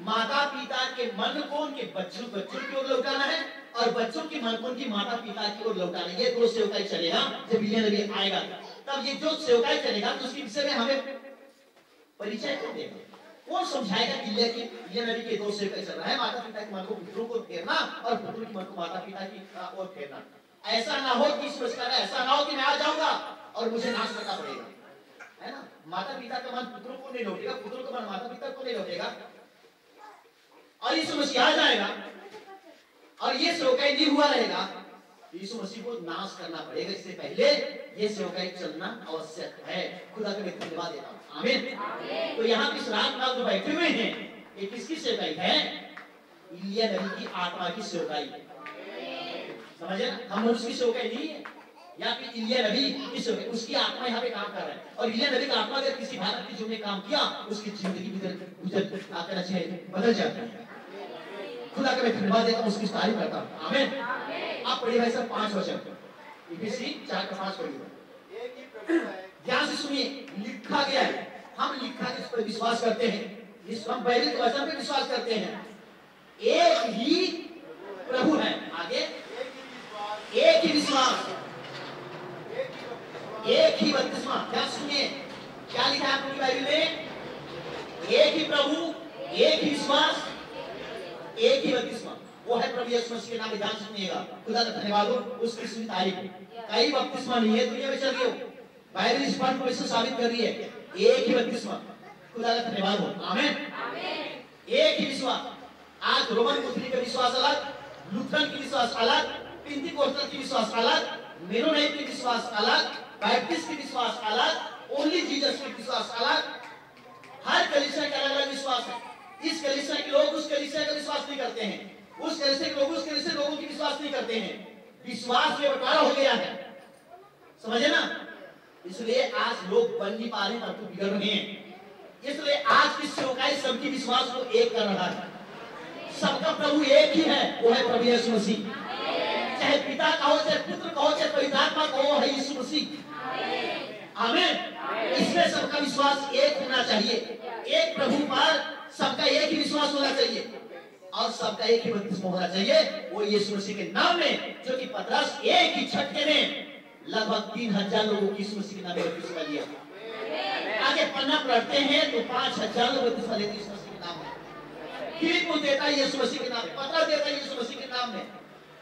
माता पिता के मन को उनके बच्चों की ओर लौटाना है, और बच्चों के मन को उनकी माता पिता की ओर लौटाना है। ये 2 सेवकाई चलेगा। जब इलिया नबी आएगा, तब ये जो सेवकाई चलेगा, तो उसके विषय में हमें परिचय कौन देगा? कौन समझाएगा कि इलिया नबी के 2 सेवकाई चल रहा है? माता पिता के मन को पुत्रों को फेरना, और पुत्रों के मन को माता पिता की ओर फेरना। ऐसा ना हो कि ऐसा ना हो कि मैं आ जाऊंगा और मुझे नाश करना पड़ेगा, है ना? माता पिता का मन पुत्रों को नहीं लौटेगा, पुत्रों का मन माता पिता को नहीं लौटेगा, और यीशु मसीह आ जाएगा और ये सेवकाई नहीं हुआ रहेगा। यीशु मसीह को नाश करना पड़ेगा। इससे पहले ये सेवकाई चलना आवश्यक है। खुदा का मैं धन्यवाद देता हूं। आमीन। तो यहाँ इस रात में जो बैठे हुए हैं, ये किसकी सेवकाई है? इलिया नबी की आत्मा की सेवकाई। समझे ना? हम उसकी सेवकाई नहीं है, या फिर इलिया नबी की सेवकाई, उसकी आत्मा यहाँ पे काम कर रहा है। और इलिया नबी का आत्मा अगर किसी भारत की जीवन में काम किया, उसकी जिंदगी बदल जाती है। खुदा का मैं धन्यवाद देता हूं, उसकी तारीफ करता हूं। आमीन। आप पढ़िए भाई साहब 5 वचन, इफिसी 4:5 पढ़िए। एक ही प्रभु है। ध्यान से सुनिए, लिखा गया है, हम लिखा किस पर विश्वास करते हैं? हम बाइबल के वचन पे विश्वास करते हैं। एक ही प्रभु है। आगे, एक ही विश्वास, एक ही बपतिस्मा। ध्यान सुनिए, क्या लिखा है आपकी बाइबल में? एक ही प्रभु, एक ही विश्वास, एक ही बपतिस्मा। वो है प्रभु यीशु मसीह के नाम में। ध्यान सुनिएगा, खुदा का धन्यवाद हो, उसकी सुनी तारीफ। कई बपतिस्मा नहीं है दुनिया में चल रही हो, बाइबल इस बात को इससे साबित कर रही है। एक ही बपतिस्मा। खुदा का धन्यवाद हो। आमीन। एक ही विश्वास। आज रोमन कैथोलिक का विश्वास अलग, लूथरन की विश्वास अलग, पेंटिकोस्टल की विश्वास अलग, मेनोनाइट की विश्वास अलग, बैप्टिस्ट की विश्वास अलग, ओनली जीसस की विश्वास अलग। हर कलीसिया का अलग अलग विश्वास है। इस कलीसिया के लोग उस कलीसिया का विश्वास नहीं करते हैं, उस कलीसिया के लोग उस कलीसिया लोगों की विश्वास नहीं करते हैं। विश्वास में बंटवारा हो गया है, समझे ना? इसलिए आज लोग बन नहीं पा रहे हैं, परंतु बिगड़ रहे हैं। इसलिए आज की सेवकाई सबकी विश्वास को एक कर रहा है। सबका प्रभु एक ही है, वो है प्रभु यीशु मसीह। चाहे पिता कहो, चाहे पुत्र कहो, चाहे पवित्र आत्मा कहो, है यीशु मसीह। आमीन। इसमें सबका विश्वास एक होना चाहिए। एक प्रभु पर सबका एक ही विश्वास होना चाहिए, और सबका एक ही बपतिस्मा होना चाहिए, वो यीशु मसीह के नाम में। जो कि पतरस एक ही झटके में लगभग 3000 लोगों की यीशु मसीह के नाम में बपतिस्मा लिया। आगे पन्ना पलटते हैं तो 5000 लोग बपतिस्मा लेते हैं यीशु मसीह के नाम में। फिलिप्पुस देता है यीशु मसीह के नाम में, पतरस देता है यीशु मसीह के नाम में,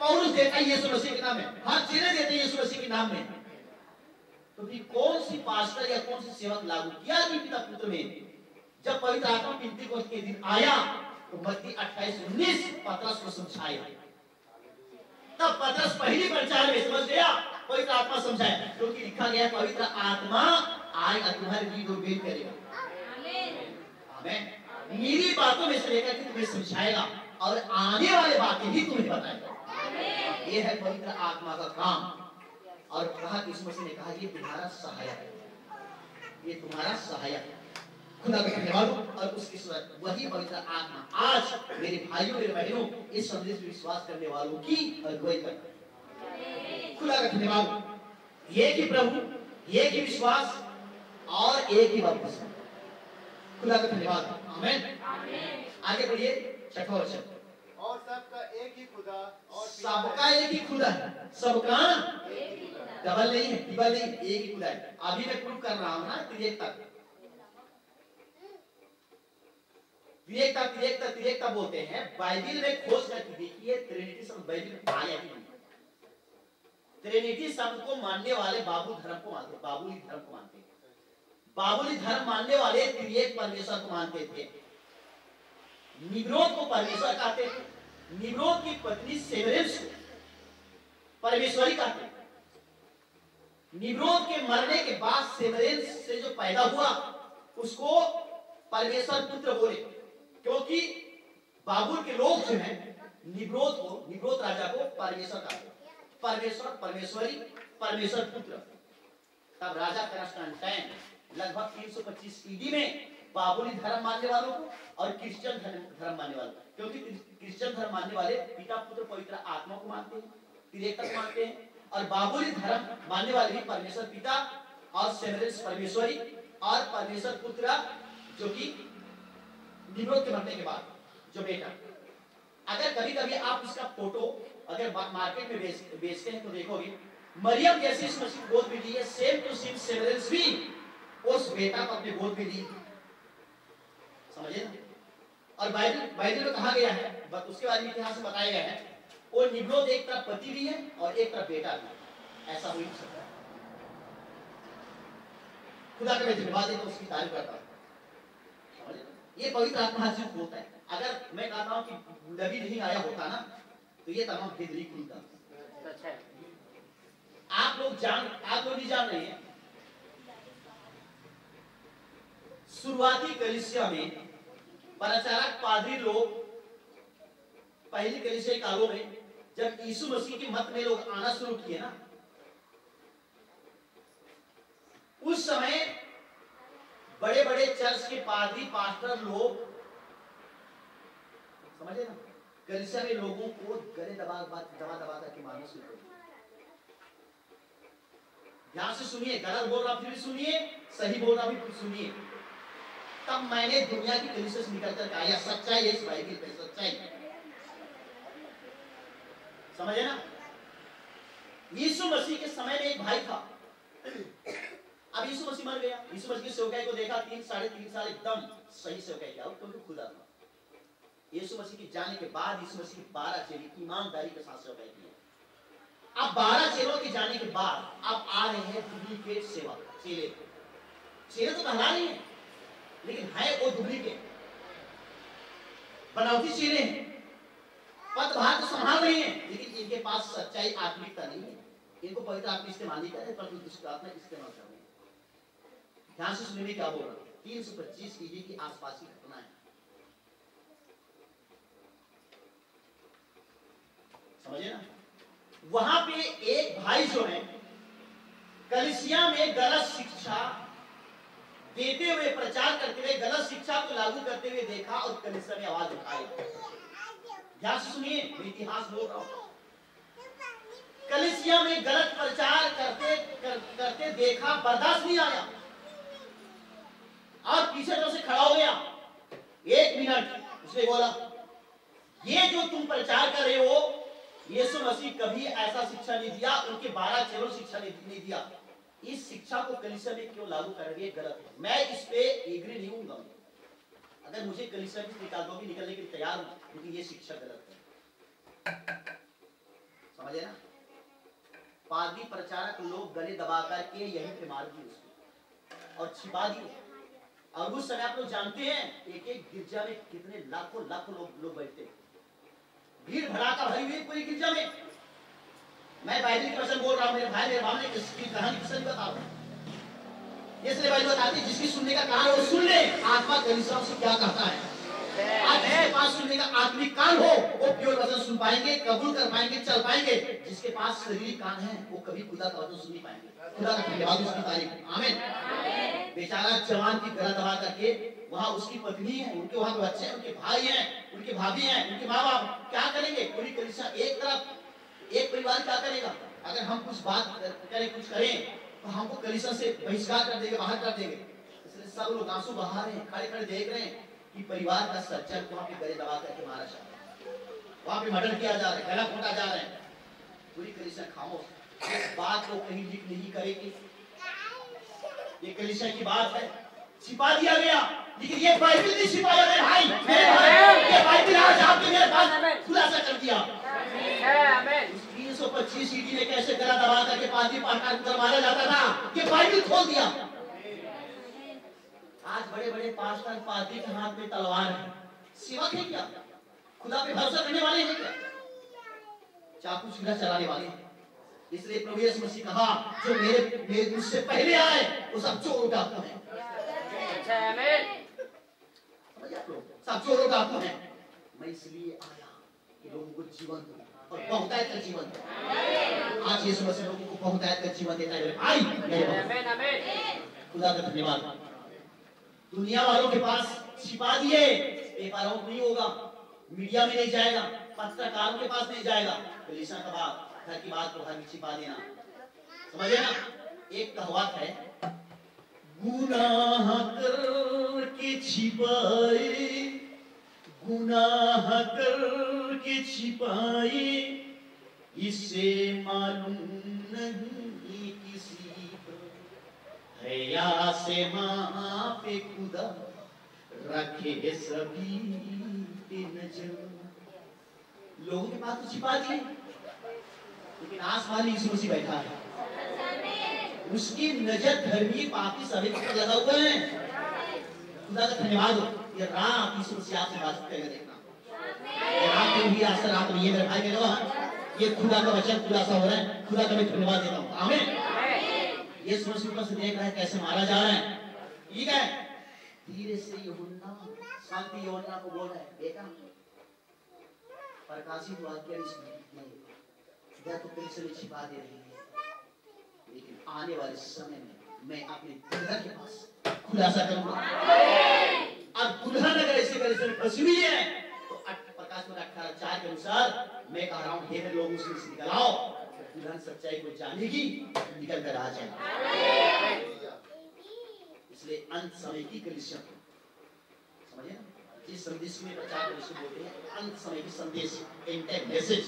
पौलुस देता है यीशु मसीह के नाम में, हर चेले देते हैं यीशु मसीह के नाम में। तो भी कौन सी पास्टर या कौन सी सेवक लागू किया कि पिता पुत्र में? जब पवित्र आत्मा पेंतीकोस्त के दिन आया तो मत्ती 28:19 पतरस को समझाया। तब पतरस पहली प्रचार में समझ गया, पवित्र आत्मा समझाया, क्योंकि लिखा गया पवित्र आत्मा आएगा तुम्हारे बीच और बेल करेगा। आमीन। मेरी बातों में से लेकर के तुम्हें समझाएगा और आने वाले बातें भी तुम्हें बताएगा। ये है पवित्र आत्मा का काम। और कहा कि यीशु मसीह ने कहा ये तुम्हारा सहायक है, ये तुम्हारा सहायक है। खुदा का धन्यवाद। और उसकी वही पवित्र आत्मा आज मेरे भाइयों मेरे बहनों इस संदेश में विश्वास करने वालों की अगुवाई करता है। खुदा का धन्यवाद। एक ही प्रभु, एक ही विश्वास और एक ही बपतिस्मा। खुदा का धन्यवाद। आमीन। आगे बढ़िए, छठवां वचन। और सबका एक ही खुदा और सबका एक ही खुदा है, सबका डबल नहीं है, डबल नहीं, एक ही खुदा है। अभी मैं प्रूव कर रहा हूं ना त्रिएकता बोलते हैं। बाइबल में खोज करके देखिए ट्रिनिटी शब्द बाइबल में आया ही नहीं। ट्रिनिटी शब्द को मानने वाले बाबुली धर्म को मानते हैं। बाबुली धर्म मानने वाले त्रिएक परमेश्वर को मानते थे। निम्रोद को परमेश्वर कहते थे। निम्रोद की पत्नी सेमेरेस को परमेश्वरी कहते थे। निम्रोद के मरने के बाद सेमेरेस से जो पैदा हुआ उसको परमेश्वर पुत्र बोले, क्योंकि बाबुल के लोग जो हैं निम्रोद राजा को परमेश्वर कहते, परमेश्वर, परमेश्वरी, परमेश्वर पुत्र। तब राजा कंस्टेंटाइन लगभग 325 ईडी में बाबुली धर्म मानने वालों को और क्रिश्चियन धर्म मानने वालों, क्योंकि क्रिश्चियन धर्म मानने वाले पिता पुत्र पवित्र आत्मा को मानते हैं, त्रिएकता को मानते हैं, और बाबुली धर्म मानने वाले भी परमेश्वर पिता और सेमेरेस परमेश्वरी और परमेश्वर पुत्र, जो कि निम्रोद के मरने के बाद जो बेटा। अगर कभी कभी आप इसका फोटो अगर मार्केट में बेचते हैं तो देखोगे मरियम जैसी इस मसीह गोद में ली है, सेम टू सेम सेमेरेस भी उस बेटा को अपने गोद में ली। समझे ना? और बाइबल में कहा गया है, उसके बारे में इतिहास में बताया गया है, वो निम्रोद एक तरफ पति भी है और एक तरफ बेटा भी है। ऐसा हो ही नहीं सकता। खुदा का मैं धन्यवाद देता हूं, उसकी तारीफ करता हूं। ये पवित्र आत्मा हाजिर होता है। अगर मैं कहता हूं कि नबी नहीं आया होता ना तो ये तमाम भेद नहीं खुलता। आप लोग नहीं जान रहे हैं, शुरुआती कलीसिया में प्रचारक पादरी लोग पहली कलीसिया कालों में जब यीशु मसीह के मत में लोग आना शुरू किए ना, उस समय बड़े बड़े चर्च के पादरी पास्टर लोग, समझे ना, कलीसिया में लोगों को गले दबा करके मारना शुरू कर दिया। ध्यान से सुनिए, गलत बोल रहा फिर भी सुनिए, सही बोल रहा भी सुनिए। तब मैंने दुनिया की कलीसिया से निकलकर कहा यह सच्चाई है, इस बाइबल पे सच्चाई। समझे ना? यीशु मसीह के समय में एक भाई था। अब यीशु मसीह मर गया। यीशु मसीह की सेवकाई को देखा 3-3.5 साल एकदम सही सेवकाई किया, क्योंकि खुदा था। यीशु मसीह के जाने के बाद यीशु मसीह के 12 चेले ईमानदारी के साथ सेवकाई की। अब 12 चेलों के जाने के बाद अब आ रहे हैं डुप्लीकेट सेवा चेले तो कहला नहीं है, लेकिन है वो डुप्लीकेट बनावटी चेले हैं। पदभार तो संभाल रहे हैं, लेकिन इनके पास सच्चाई आत्मिकता नहीं है। इनको पवित्र आत्मा इस्तेमाल नहीं कर रहे, परंतु दुष्ट आत्मा इस्तेमाल कर रहे हैं। ध्यान से सुनिए क्या बोल रहा हूं। 325 ईडी की आसपास की घटना है। समझे ना? वहां पे एक भाई जो है कलीसिया में गलत शिक्षा देते हुए, प्रचार करते हुए गलत शिक्षा को लागू करते हुए देखा और कलीसिया में आवाज उठाई। ध्यान से सुनिए, मैं इतिहास बोल रहा हूं। कलीसिया में गलत प्रचार करते देखा, बर्दाश्त नहीं आया और पीछे तरफ से खड़ा हो गया। 1 मिनट उसने बोला, ये जो तुम प्रचार कर रहे हो, यीशु मसीह कभी ऐसा शिक्षा नहीं दिया, उनके 12 चेलों शिक्षा नहीं दिया। इस शिक्षा को कलीसिया में क्यों लागू कर रही है, गलत है। मैं इस पे एग्री नहीं हूँ। अगर मुझे कलीसिया में निकाल दोगे, निकलने के लिए तैयार हूँ, क्योंकि ये शिक्षा गलत है। समझे ना? पादरी प्रचारक लोग गले दबा करके यहीं पे मार दिए उसको और छिपा दिए। और उस समय आप लोग जानते हैं एक एक गिरजा में कितने लाखों लाखों लोग बैठते हैं, भीड़ भड़ाका भरी हुई पूरी गिरजा में। मैं बाइबल के वचन बोल रहा हूँ, मेरे भाई मेरे बाप ने इसकी कहानी किसने बताओ, इसलिए बाइबल बताती है जिसकी सुनने का कान हो वो सुन ले, आत्मा कलीसियाओं से क्या कहता है। आज जिसके पास सुनने का आत्मिक कान हो वो प्योर वचन सुन पाएंगे, कबूल कर पाएंगे, चल पाएंगे। जिसके पास शारीरिक कान है वो कभी खुदा का वचन सुन नहीं पाएंगे। खुदा का धन्यवाद उसकी तारीफ। आमीन। बेचारा जवान की गला दबा करके, वहाँ उसकी पत्नी है, उनके वहाँ पे बच्चे हैं, उनके भाई हैं, उनके भाभी हैं, उनके माँ बाप क्या करेंगे? पूरी कलीसिया एक तरफ, एक परिवार क्या करेगा? अगर हम कुछ बात करें, कुछ करें तो हमको कलीसिया से बहिष्कार कर देंगे, बाहर कर देंगे। इसलिए सब लोग आंसू बहा रहे हैं, खड़े खड़े देख रहे हैं कि परिवार का सज्जन वहाँ पे गले दबा करके मारा जा रहा है, वहाँ पे मर्डर किया जा रहा है, गला घोटा जा रहा है। पूरी कलीसिया खामोश। इस बात को कहीं लीक नहीं करेगी। ये कलीसिया की बात है, छिपा दिया गया, लेकिन ये बाइबल नहीं छिपाया मेरे भाई, मेरे भाई। ये बाइबल आज आपके मेरे पास खुलासा कर दिया। 325 सीटी में कैसे गला दबा करके पादरी पाठक मारा जाता था, ये बाइबल खोल दिया। आज बड़े बड़े पास्टर पादरी के हाथ में तलवार है, सेवक है क्या? खुदा पे भरोसा करने वाले हैं क्या? चाकू सीधा चलाने वाले हैं। इसलिए प्रभु यीशु मसीह कहा जो मेरे मुझसे पहले आए वो सब चोर डाकू हैं। सब चोर डाकू हैं। मैं इसलिए आया कि लोगों को जीवन दूं और बहुतायत का जीवन दूं। आज यीशु मसीह लोगों को बहुतायत का जीवन देता है। आमीन। खुदा का धन्यवाद। दुनिया वालों के पास छिपा दिए, पेपरों में नहीं होगा, मीडिया में नहीं जाएगा, पत्रकारों के पास नहीं जाएगा। कलीसिया का बात, घर की बात को घर में छिपा देना, समझे ना? एक कहावत है, गुनाह करके छिपाए, गुनाह करके छिपाए, इसे मालूम नहीं किसी हया से माँ पे खुदा रखे सभी पे नजर। लोगों के पास तो छिपा दिए, लेकिन आसमान में यीशु मसीह बैठा है, उसकी नजर धर्मी पापी सभी पर लगा हुआ है। खुदा का धन्यवाद हो। ये रात यीशु मसीह आपसे बात करेगा, देखना ये रात में भी आसर रात में ये मेरे भाई मेरे ये खुदा का वचन खुलासा हो रहा है। खुदा का मैं धन्यवाद देता हूँ। आमीन। यीशु मसीह ऊपर से देख रहा है कैसे मारा जा रहा है, ठीक है? धीरे से यूहन्ना शांति यूहन्ना को बोल रहा है, बेटा प्रकाशित वाक्य तो कलीसिया में छिपा दे रही है, लेकिन आने वाले समय में मैं अपने दुल्हन के पास खुलासा करूंगा। अब दुल्हन अगर ऐसे कलीसिया में फंसी हुई है तो प्रकाश में 18:4 के अनुसार मैं कह रहा हूँ, हे लोग उसमें से निकल आओ, दुल्हन सच्चाई को जानेगी, निकल कर आ जाएगी। इसलिए अंत समय की कलीसिया समझे ना? जिस संदेश में प्रचार बोलते हैं अंत समय की संदेश, एंड मैसेज।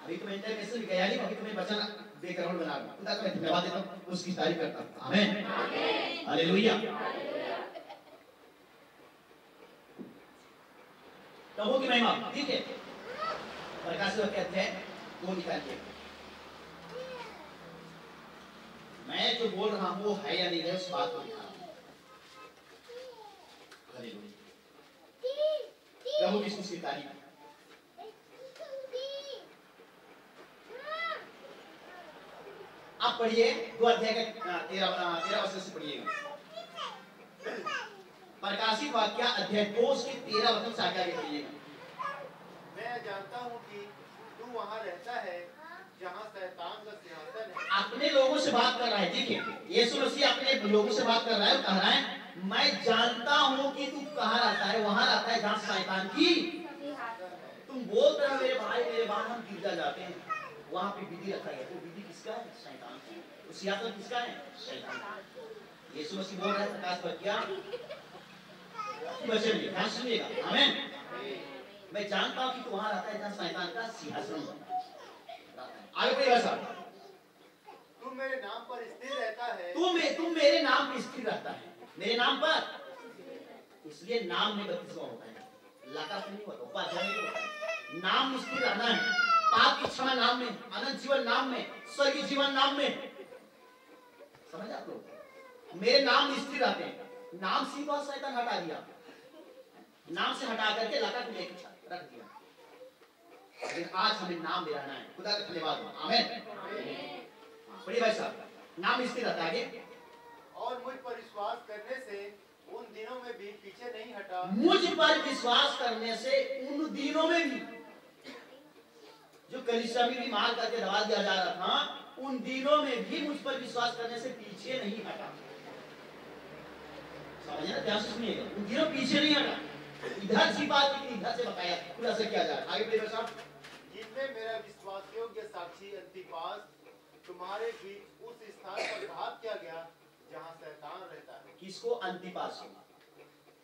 अभी तो मैं इंटर मैसेज गया नहीं, अभी तो मैं वचन बैकग्राउंड बना रहा हूं। खुदा का मैं धन्यवाद देता हूं, उसकी तारीफ करता हूं। आमीन, हालेलुया। प्रभु की महिमा, ठीक है? प्रकाश वाक्य अध्याय 2 निकालिए। मैं जो बोल रहा हूं वो है या नहीं है उस बात को दिखा रहा हूं। हालेलुया। प्रभु की तारीफ। आप पढ़िए 2 अध्याय का 13 वचन से पढ़िएगा। प्रकाशित वाक्य अध्याय 2 के 13 वचन से आगे पढ़िएगा। मैं जानता हूँ कि तू वहाँ रहता है जहाँ शैतान का सिंहासन है। अपने लोगों से बात कर रहा है। देखिए यीशु मसीह अपने लोगों से बात कर रहा है और कह रहा है मैं जानता हूँ कि तू कहाँ रहता है, वहाँ रहता है जहाँ शैतान की। तुम बोल रहे हो मेरे भाई मेरे बाप हम गिरजा जाते हैं, वहाँ पे विधि रखा गया। तो विधि किसका है? शैतान का। उस सिंहासन किसका है? शैतान का। यीशु मसीह बोल रहा है प्रकाश वाक्य वचन ध्यान सुनिएगा। आमीन। मैं जानता हूँ कि तू वहाँ रहता है जहाँ शैतान का सिंहासन है। आगे बढ़िएगा साहब। तू मेरे नाम पर स्थिर रहता है, तू मेरे नाम पे स्थिर रहता है, मेरे नाम पर, इसलिए नाम में बपतिस्मा होता है, लाका से नहीं होता, उपाध्याय नहीं होता है। नाम में स्थिर रहना है, पाप की क्षमा नाम में, अनंत जीवन नाम में, स्वर्गीय जीवन नाम में। समझ आप लोग? मेरे नाम में स्थिर रहते हैं। नाम से बहुत शैतान हटा दिया, नाम से हटा करके लाका को लेकर रख दिया। लेकिन आज हमें नाम में रहना है। खुदा का धन्यवाद हो। आमीन। बड़ी भाई साहब, नाम स्थिर रहता है और मुझ पर विश्वास करने से उन दिनों में भी पीछे नहीं हटा। मुझ पर विश्वास करने से उन दिनों में भी, जो कलीसिया में भी मार करके दबा दिया जा रहा था, उन दिनों में भी मुझ पर विश्वास करने से पीछे नहीं हटा। समझे ना? ध्यान से सुनिएगा, उन दिनों पीछे नहीं हटा। इधर सी बात लेकिन इधर से बताया, खुलासा किया जाए। आगे बढ़िए साहब। जिनमें मेरा विश्वास योग्य साक्षी अंतिपास तुम्हारे बीच उस स्थान पर घात किया गया जहाँ शैतान रहता है। किसको? अंतिपास को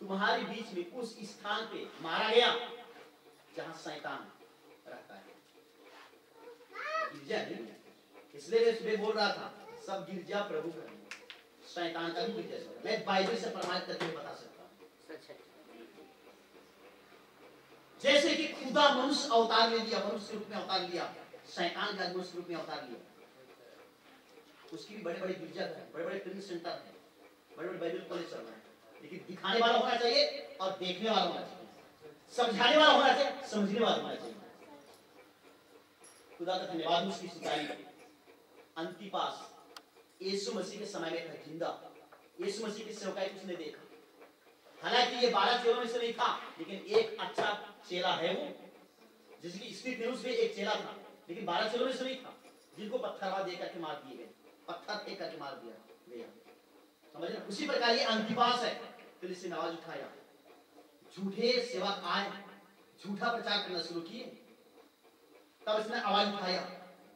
तुम्हारे बीच में उस स्थान पे मारा गया जहाँ शैतान रहता है। गिरजा नहीं, इसलिए मैं बोल रहा था सब गिरजा प्रभु का, शैतान का भी गिरजा। मैं बाइबल से प्रमाणित करके बता सकता हूँ। जैसे कि खुदा मनुष्य अवतार ले लिया, मनुष्य रूप में अवतार लिया, शैतान का मनुष्य रूप में अवतार लिया, उसकी भी बड़े बड़े गिरजा है, बड़े बड़े ट्रेनिंग सेंटर है, बड़े बड़े बाइबल कॉलेज चल रहे हैं। लेकिन दिखाने वाला होना चाहिए और देखने वाला होना चाहिए, समझाने वाला होना चाहिए, समझने वाला होना चाहिए। खुदा का धन्यवाद। उसकी सिंचाई अंतिपास यीशु मसीह के समय में था, जिंदा यीशु मसीह की सेवकाई उसने देखा। हालांकि ये 12 चेलों में से नहीं था, लेकिन एक अच्छा चेला है वो, जिसकी स्थिति में उसमें एक चेला था, लेकिन 12 चेलों में से नहीं था, जिनको पत्थर देकर के मार दिए गए, पत्थर फेंक करके मार दिया गया। समझ रहे? उसी प्रकार ये अंतिपास है। फिर इसने आवाज उठाया, झूठे सेवक आए, झूठा प्रचार करना शुरू किए। तब इसने आवाज उठाया,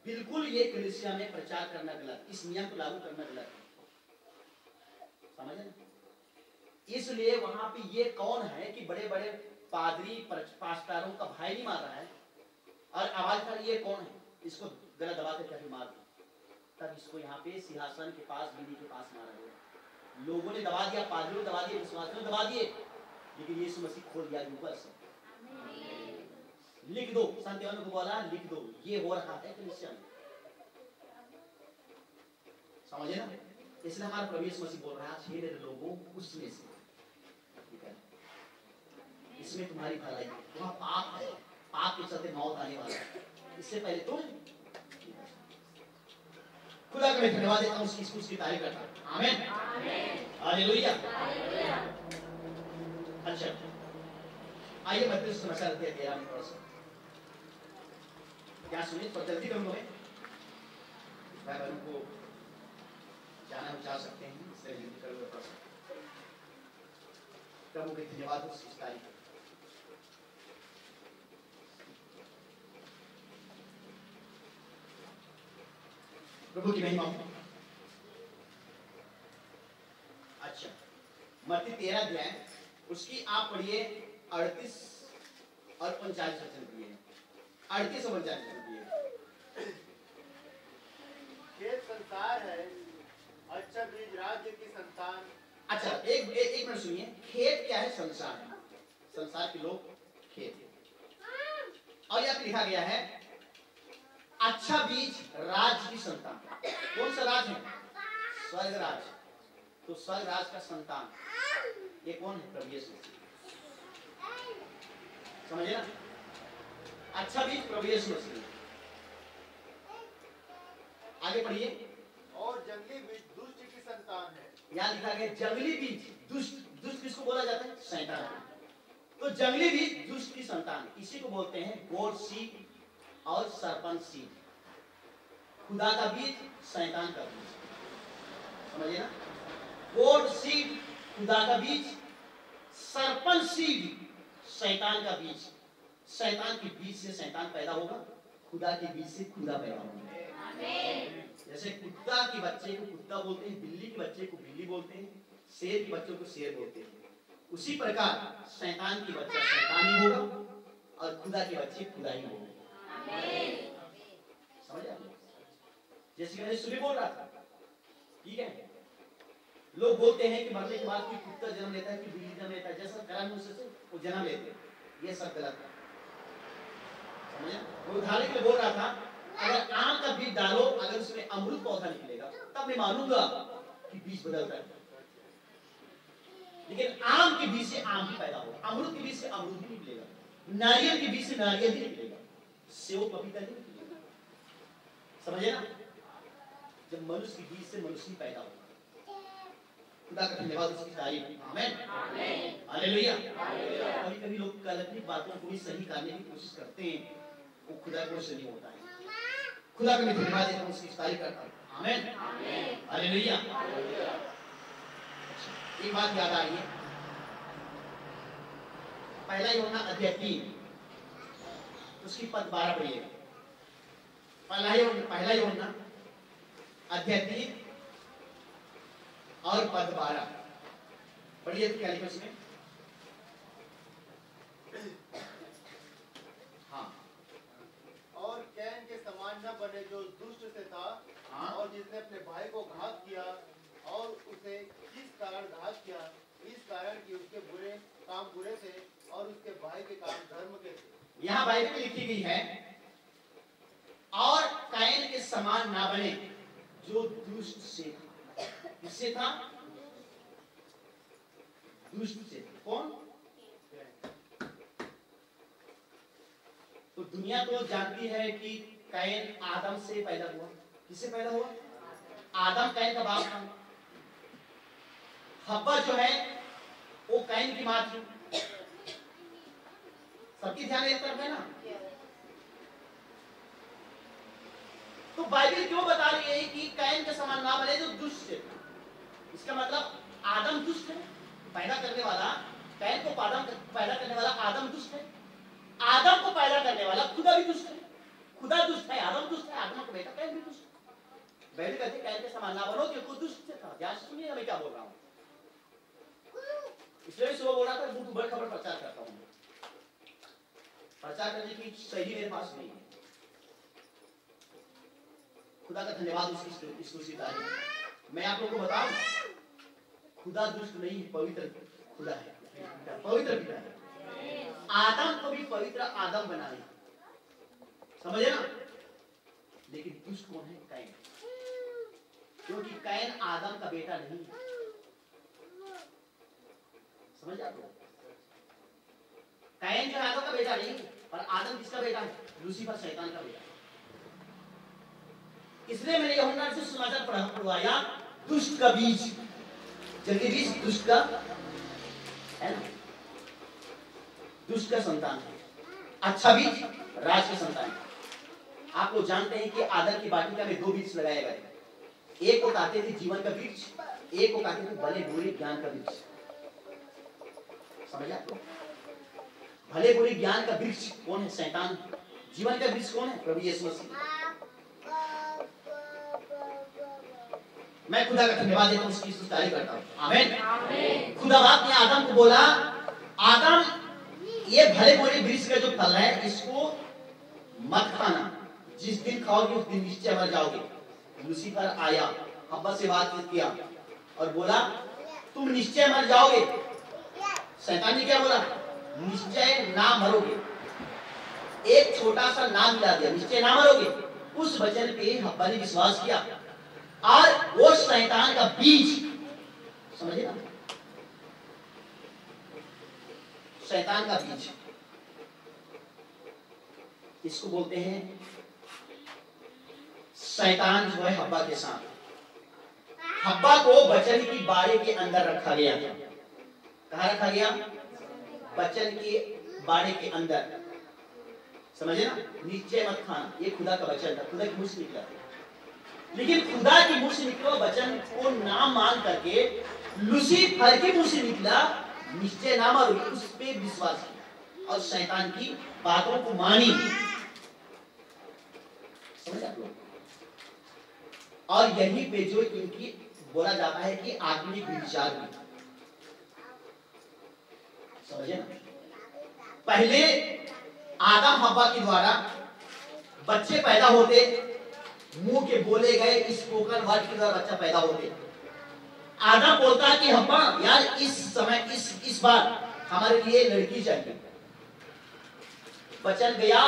बिल्कुल ये कलीसिया में प्रचार करना गलत, इस नियम को लागू करना गलत। समझ रहे? इसलिए वहां पे ये कौन है कि बड़े बड़े पादरी पास्टरों का भाई नहीं मार रहा है, और आवाज कर ये कौन है, इसको गला दबा के कैसे मार दो। तब इसको यहाँ पे सिंहासन के पास, विधि के पास मारा गया। लोगों ने दबा दिया, पादरियों ने दबा दिए, विश्वासियों ने दबा दिए, लेकिन यीशु मसीह खोल दिया ऊपर से। लिख दो, संत यूहन्ना को बोला लिख दो, ये हो रहा है कलीसिया में। समझे ना? इसलिए हमारा प्रभु यीशु मसीह बोल रहा है, हे मेरे लोगों, उसमें से इसमें तुम्हारी भलाई, वहां पाप है, पाप के चलते मौत आने वाला है, इससे पहले तुम। खुदा का मैं धन्यवाद देता हूं, उसकी तारीफ करता हूं। आमीन, हालेलुया। अच्छा, आइए 32 समाचार दिया 13 में थोड़ा सा क्या सुनिए, तो जल्दी करूंगा मैं, भाई बहनों को जाना हम जा सकते हैं, इसलिए जल्दी करूंगा थोड़ा सा। प्रभु के धन्यवाद हो इस तारीफ। प्रभु की महिमा। अच्छा, मत्ती 13 अध्याय, उसकी आप पढ़िए 38 और 39 वचन पढ़िए, 38 और 39 वचन पढ़िए। खेत संसार है, अच्छा बीज राज्य की संतान। अच्छा, एक मिनट सुनिए, खेत क्या है? संसार है, संसार के लोग खेत है। और यहाँ लिखा गया है अच्छा बीज राज्य की संतान। कौन सा राज है? स्वर्ग राज। तो स्वर्ग राज का संतान ये कौन है? प्रभु यीशु मसीह। समझे ना? अच्छा बीज प्रभु यीशु मसीह। आगे पढ़िए। और जंगली बीज दुष्ट की संतान है। यहाँ लिखा गया जंगली बीज दुष्ट। दुष्ट किसको बोला जाता है? शैतान। तो जंगली बीज दुष्ट की संतान, इसी को बोलते हैं गोड सीड और सरपंच सीड। खुदा का बीज, शैतान का बीज। समझिए ना? गोड सीड खुदा का बीज, सरपंच सीड शैतान का बीज। शैतान के बीज से शैतान पैदा होगा, खुदा के बीज से खुदा पैदा होगा। जैसे कुत्ता के बच्चे को कुत्ता बोलते हैं, बिल्ली के बच्चे को बिल्ली बोलते हैं, शेर के बच्चों को शेर बोलते हैं, उसी प्रकार शैतान की बच्चा शैतान ही होगा और खुदा के बच्चे खुदा ही होंगे। समझ? जैसे कि मैंने सुबह बोल रहा था, ठीक है। लोग बोलते हैं कि मरने के बाद कोई कुत्ता जन्म लेता है, कोई बिल्ली जन्म लेता है, जैसा करामुझ से वो जन्म लेते हैं। ये सब गलत है, समझे? वो उदाहरण के लिए बोल रहा था, अगर आम का बीज डालो, अगर उसमें अमरूद पौधा निकलेगा, तब मैं मानूंगा कि बीज बदलता है। लेकिन आम के बीज से आम ही पैदा होगा, अमरूद के बीज से अमरूद ही निकलेगा, नारियल के बीज से नारियल ही निकलेगा, सेव पपीता नहीं निकलेगा। समझे ना? जब मनुष्य के बीज से मनुष्य ही पैदा होगा। खुदा का धन्यवाद, उसकी तारीफ। आमीन, हालेलुया। कभी-कभी लोग काल्पनिक बातों को भी सही करने की कोशिश करते हैं, वो खुदा को सही होता है। खुदा का मैं धन्यवाद देता हूं, उसकी तारीफ करता हूं। आमीन, हालेलुया। एक बात याद आ रही है, पहला यूहन्ना अध्याय 3 उसकी पद 12 पढ़िएगा। पहला यूहन्ना अध्याय 3 और पद 12 पढ़िए। तो क्या लिखा इसमें? हाँ, और कैन के समान न बने जो दुष्ट से था, हाँ? और जिसने अपने भाई को घात किया, और उसे किस कारण घात किया? इस कारण कि उसके बुरे काम बुरे थे और उसके भाई के काम धर्म के थे। यहाँ बाइबल में लिखी गई है, और कैन के समान ना बने जो दुष्ट से था। किससे था? दुष्ट से। कौन? तो दुनिया तो जानती है कि कैन आदम से पैदा हुआ। किससे पैदा हुआ? आदम कैन का बाप था। हव्वा जो है वो कैन की मां थी। सबकी ध्यान एक तरफ है ना? तो बाइबल क्यों बता रही है कि कैन के समान ना बने जो दुष्ट से? इसका मतलब आदम दुष्ट है, पैदा करने वाला कैन को पैदा करने वाला आदम दुष्ट है। आदम को पैदा करने वाला खुदा भी दुष्ट है। खुदा दुष्ट है, आदम दुष्ट है, आदम का बेटा कैन भी दुष्ट है। बाइबल कहती है कैन के समान ना बनो क्योंकि दुष्ट से था। ध्यान सुनिए मैं क्या बोल रहा हूं। इसलिए सुबह बोल रहा था बुक बड़ खबर प्रचार करता हूं। प्रचार करने की शैली मेरे पास नहीं है। खुदा का धन्यवाद उसकी तारीफ। मैं आप लोगों को बताऊं, खुदा दुष्ट नहीं, पवित्र खुदा है, पवित्र पिता है। आदम को भी पवित्र आदम बनाए, समझे ना? लेकिन दुष्ट कौन है? कैन। क्योंकि कैन आदम का बेटा नहीं है। समझ आप लोग? कैन जो आदम का बेटा नहीं, और आदम किसका बेटा है? लूसीफर, शैतान का बेटा। इसलिए मैंने यूहन्ना से समाचार पढ़वाया, दुष्ट का बीज, जल्दी बीज दुष्ट का है ना, दुष्ट का संतान है। अच्छा बीज राज का संतान है। आप लोग जानते हैं कि आदम की वाटिका में 2 बीज लगाए गए। एक को कहते थे जीवन का बीज, एक को कहते थे भले बुरे ज्ञान का बीज। समझ आपको? भले बुरे ज्ञान का वृक्ष कौन है? शैतान। जीवन का वृक्ष कौन है? प्रभु यीशु मसीह। मैं खुदा का धन्यवाद देता हूं, उसकी स्तुति करता हूं। आमीन। खुदा बाप ने आदम को बोला, आदम ये भले बुरे वृक्ष का जो फल है इसको मत खाना, जिस दिन खाओगे उस दिन निश्चय मर जाओगे। लूसीफर आया, हव्वा से बातचीत किया और बोला तुम निश्चय मर जाओगे। शैतान ने क्या बोला? निश्चय ना मरोगे। एक छोटा सा नाम मिला दिया, निश्चय ना मरोगे। उस वचन पे हव्वा ने विश्वास किया और वो शैतान का बीज, समझे ना, शैतान का बीज, इसको बोलते हैं शैतान जो है हव्वा के साथ। हव्वा को वचन की बाड़े के अंदर रखा गया था। कहाँ रखा गया? वचन की बाड़े के अंदर। समझे ना? निश्चय मत खाना, ये खुदा का वचन था, खुदा की मुंह से निकला। लेकिन खुदा की मुंह से निकला वचन को ना मान करके लूसीफर के मुंह से निकला निश्चय ना मरोगे, उस पे विश्वास किया और शैतान की बातों को मानी। समझ आप लोग? और यही पे जो इनकी बोला जाता है कि आत्मिक विचार भी, समझे ना? पहले आदम हव्वा के द्वारा बच्चे पैदा होते, मुंह के बोले गए स्पोकन वर्ड के द्वारा बच्चा पैदा होते। आदम बोलता है कि हब्बा यार इस समय इस बार हमारे लिए लड़की चाहिए। बचन गया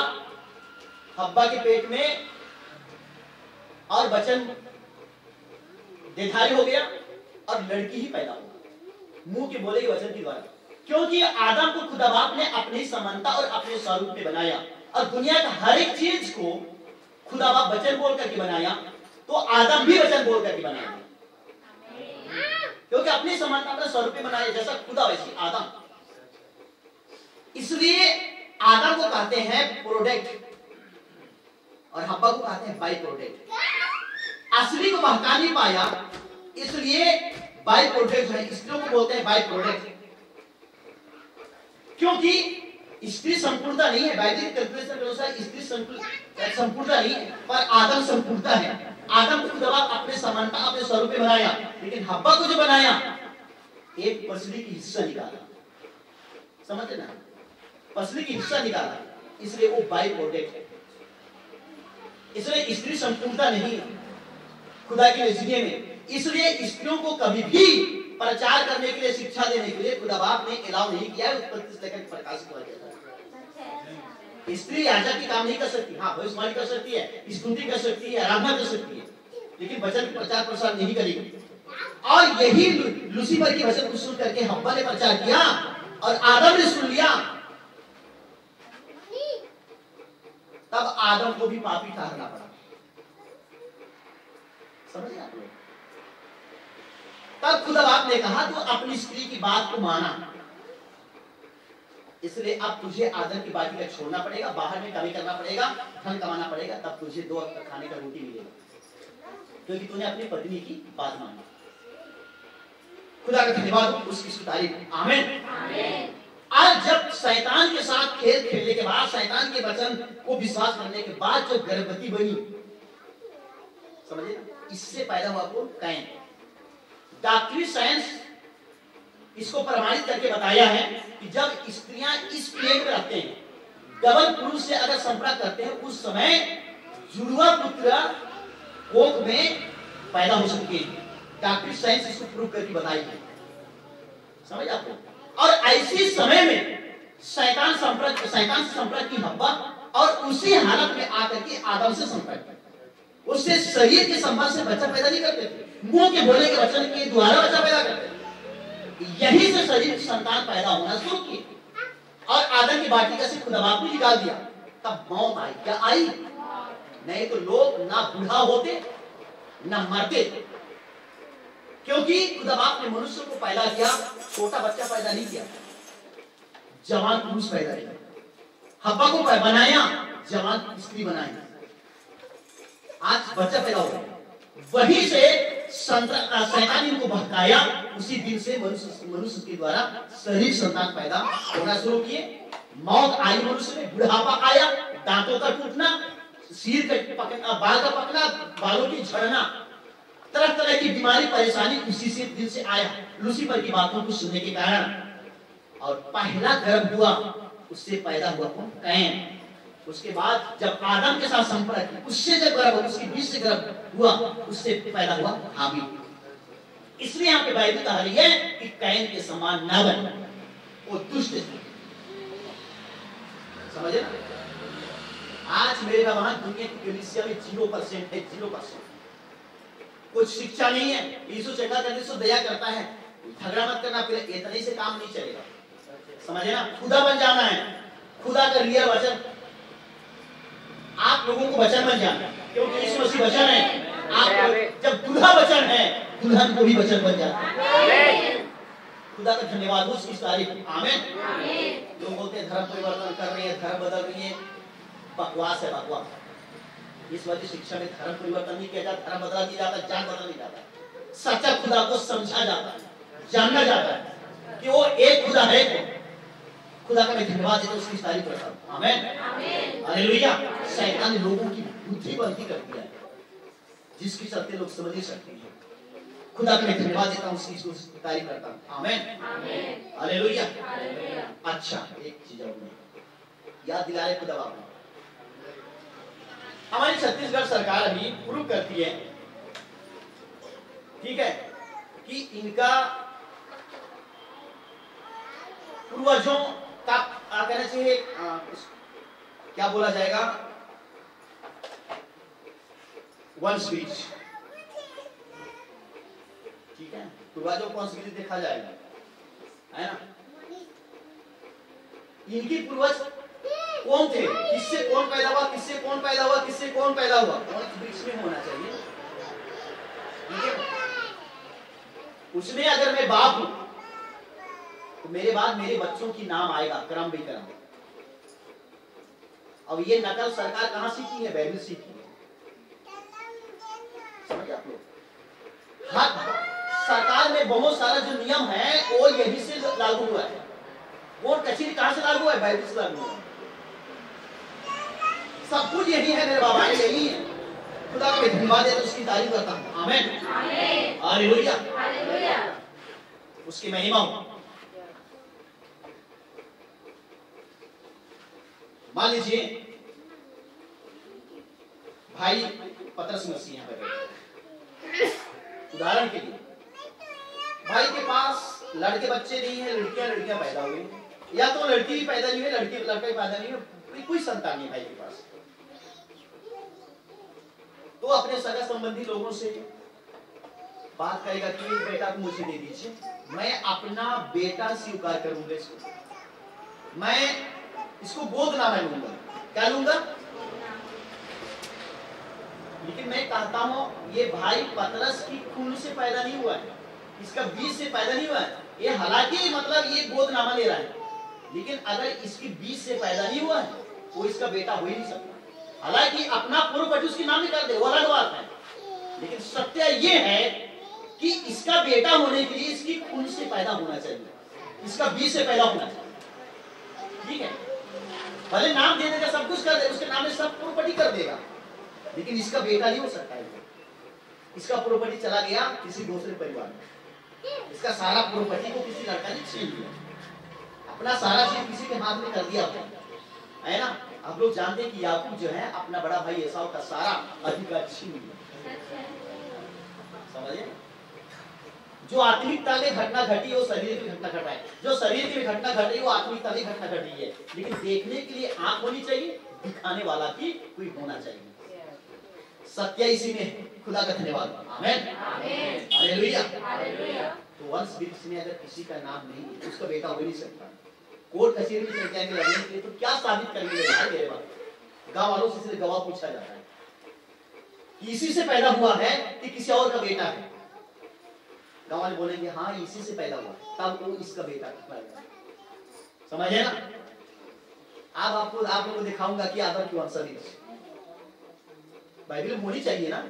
हब्बा के पेट में और बचन देधारी हो गया और लड़की ही पैदा हो मुंह के बोले गए वचन के द्वारा। क्योंकि आदम को खुदा बाप ने अपनी समानता और अपने स्वरूप में बनाया और दुनिया का हर एक चीज को खुदा बाप वचन बोल करके बनाया, तो आदम भी वचन बोल करके बनाया, क्योंकि अपनी समानता अपने स्वरूप में बनाया, जैसा खुदा वैसी आदम। इसलिए आदम को कहते हैं प्रोडक्ट और हब्बा को कहते हैं बाई प्रोडक्ट। असली को बहका नहीं पाया, इसलिए बाई प्रोडक्ट है, स्त्रियों को बोलते हैं बाई प्रोडक्ट। क्योंकि स्त्री संपूर्णता नहीं है, वैदिक कैलकुलेशन के अनुसार स्त्री संपूर्णता नहीं है, पर आदम संपूर्णता है। आदम को खुदा अपने समानता अपने स्वरूप में बनाया, लेकिन हब्बा को जो बनाया एक पसली की हिस्सा निकाला, समझते ना, पसली की हिस्सा निकाला, इसलिए वो बाई प्रोडक्ट है। इसलिए स्त्री संपूर्णता नहीं है खुदा के नजरिए में। इसलिए स्त्रियों को कभी भी प्रचार करने के लिए, शिक्षा देने के लिए खुदा बाप ने अलाउ नहीं किया है। उत्पत्ति से लेकर प्रकाशित हुआ जाता है। स्त्री याजक की काम नहीं कर सकती, हाँ भविष्यवाणी कर सकती है, स्तुति कर सकती है, आराधना कर सकती है, लेकिन वचन प्रचार प्रसार नहीं करेगी। और यही लूसीफर की वचन को सुन करके हब्बा ने प्रचार किया और आदम ने सुन लिया, तब आदम को भी पापी ठहरना पड़ा। समझे आप लोग? तब खुदा बाप ने कहा तो अपनी स्त्री की बात को माना, इसलिए अब तुझे आदम की बाटी का छोड़ना पड़ेगा, बाहर में कमी करना पड़ेगा, धन कमाना पड़ेगा, तब तुझे 2 वक्त खाने का रोटी मिलेगा, क्योंकि तूने अपनी पत्नी की बात मानी। खुदा का धन्यवाद, उसकी तारीफ। आमीन। आज जब शैतान के साथ खेल खेलने के बाद, शैतान के वचन को विश्वास करने के बाद जो गर्भवती बनी, समझे, इससे पैदा हुआ कौन? कैन। डॉक्टरी साइंस इसको प्रमाणित करके बताया है कि जब स्त्रियां इस प्लेग में रहते हैं, डबल पुरुष से अगर संपर्क करते हैं, उस समय जुड़वा पुत्र कोख में पैदा हो सकते हैं। डॉक्टरी साइंस इसको प्रूव करके बताई है, समझ आपको? और ऐसी समय में शैतान से संपर्क की हब्बा और उसी हालत में आकर के आदम से संपर्क, उससे शरीर के संबंध से बच्चा पैदा नहीं करते थे, मुंह के बोले के वचन के द्वारा बच्चा पैदा करते थे। यही से शरीर की संतान पैदा होना शुरू की और आदम की वाटिका से खुदा बाप ने निकाल दिया। तब मौत आई। क्या आई? नहीं तो लोग ना बूढ़ा होते ना मरते, क्योंकि खुदा बाप ने मनुष्य को पैदा किया, छोटा बच्चा पैदा नहीं किया, जवान पुरुष पैदा किया। हब्बा को बनाया, जवान स्त्री बनाई, आज बच्चा पैदा हो गया। वहीं से शैतान इनको भटकाया, उसी दिन से मनुष्य के द्वारा शरीर संतान पैदा होना शुरू किए। मौत आई मनुष्य में, बुढ़ापा आया, दांतों का टूटना, सिर का पकना, बाल का पकना, बालों की झड़ना, तरह तरह की बीमारी परेशानी उसी से दिन से आया, लूसीफर की बातों को सुनने के कारण। और पहला गर्भ हुआ, उससे पैदा हुआ कौन? कैन। उसके बाद जब आदम के साथ संपर्क, उससे जब गर्भ, उसके बीच से गर्भ हुआ, उससे पैदा हुआ हाबिल। इसलिए यहाँ पे बाइबल कहा रही है कि कैन के समान ना बन, वो दुष्ट है। समझे ना? आज मेरे भगवान दुनिया की कलीसिया में 0% है, 0%। कुछ शिक्षा नहीं है। यीशु चंगा करने से दया करता है, झगड़ा मत करना, फिर इतने से काम नहीं चलेगा। समझे ना? खुदा बन जाना है, खुदा का रियल वचन आप लोगों को वचन बन जाना, क्योंकि यीशु मसीह वचन है। आप जब दूल्हा वचन है, दुल्हन को भी वचन बन जाता है। खुदा का धन्यवाद हो उसकी तारीफ। आमीन। लोग बोलते हैं धर्म परिवर्तन कर रहे हैं, धर्म बदल रही है, बकवास है, बकवास। इस वजह शिक्षा में धर्म परिवर्तन नहीं किया जाता, धर्म बदला नहीं जाता, जान बदला नहीं जाता। सच्चा खुदा को समझा जाता है, जानना जाता है कि वो एक खुदा है। खुदा का मैं धन्यवाद देता हूं, उसकी तारीफ करता हूं। आमीन। हालेलुया। शैतान ने लोगों की बुद्धि बंदी कर दिया है, जिसके चलते लोग समझ नहीं सकते हैं। खुदा का मैं धन्यवाद देता हूं, उसकी तारीफ करता हूं। आमीन। हालेलुया। अच्छा, एक चीज और याद दिला रहे खुदा बाप, हमारी छत्तीसगढ़ सरकार अभी प्रूव करती है, ठीक है, कि इनका पूर्वजों का कहना चाहिए, क्या बोला जाएगा, वंश बीज, ठीक है, पूर्वजों को वंश बीज देखा जाएगा, है ना। इनके पूर्वज कौन थे, किससे कौन पैदा हुआ, किससे कौन पैदा हुआ, किससे कौन पैदा हुआ, वंश बीज में होना चाहिए, ठीक है। उसमें अगर मैं बाप हूं तो मेरे बाद मेरे बच्चों की नाम आएगा क्रम विक्रम। अब ये नकल सरकार कहां सीखी है, बाइबल सीखी है, समझ आप लोग। हर सरकार में बहुत सारा जो नियम है वो यही से लागू हुआ है। वो कचीरी कहां से लागू है, बाइबल से लागू हुआ है। सब कुछ यही है, मेरे बाबा यही है। खुदा का धन्यवाद है तो उसकी तारीफ करता हूं। आमीन, हालेलुया, हालेलुया, उसकी महिमा हो। मान लीजिए भाई पतरस मसीह यहाँ पे बैठे, उदाहरण के लिए भाई के पास लड़के बच्चे नहीं है, लड़कियां पैदा हुई, या तो लड़की भी पैदा नहीं है, लड़का भी पैदा नहीं है, कोई संतान नहीं भाई के पास, तो अपने सगा संबंधी लोगों से बात करेगा कि बेटा को मुझे दे दीजिए, मैं अपना बेटा स्वीकार करूंगा, इसको मैं इसको गोद नाम लूंगा। क्या लूंगा? लेकिन मैं कहता हूं ये भाई पतरस की खून से पैदा नहीं हुआ है, इसका बीज से पैदा नहीं हुआ है। ये हालांकि मतलब ये गोद नामा ले रहा है, लेकिन अगर इसकी बीज से पैदा नहीं हुआ है वो इसका बेटा हो ही नहीं सकता। हालांकि अपना पूर्वज उसके नाम कर दे वो अलग बात है, लेकिन सत्य ये है कि इसका बेटा होने के लिए इसकी खून से पैदा होना चाहिए, इसका बीज से पैदा होना चाहिए, ठीक है। भले नाम दे देगा, सब कुछ कर देगा, उसके नाम में सब प्रॉपर्टी कर देगा, लेकिन इसका बेटा नहीं हो सकता है। इसका प्रॉपर्टी चला गया किसी दूसरे परिवार में, इसका सारा प्रॉपर्टी को किसी लड़का ने छीन लिया, अपना सारा चीज किसी के हाथ में कर दिया, है ना। आप लोग जानते हैं कि याकूब जो है अपना बड़ा भाई एसाव का सारा अधिकार छीन लिया, समझे। जो आत्मिकता में घटना घटी वो शरीर की घटना घटा है, जो शरीर की घटना घटी वो आत्मिकता में घटना घटी है, लेकिन देखने के लिए आंख होनी चाहिए, दिखाने वाला भी कोई होना चाहिए। सत्य इसी में, खुदा का धन्यवाद, आमीन, हालेलुया, हालेलुया। तो वंश वृक्ष में अगर किसी का नाम नहीं है उसका बेटा हो नहीं सकता। कोर्ट कचहरी में चल जाएंगे लड़ने के लिए तो क्या साबित करेंगे मेरे बात। गांव वालों से गवाह पूछा जाता है कि इसी से पैदा हुआ है कि किसी और का बेटा है, गांव वाले बोलेंगे हाँ इसी से पैदा हुआ, तब वो इसका बेटा है, समझे ना। अब आप लोगों को दिखाऊंगा कि आदम की वंशावली बाइबल में होनी चाहिए ना,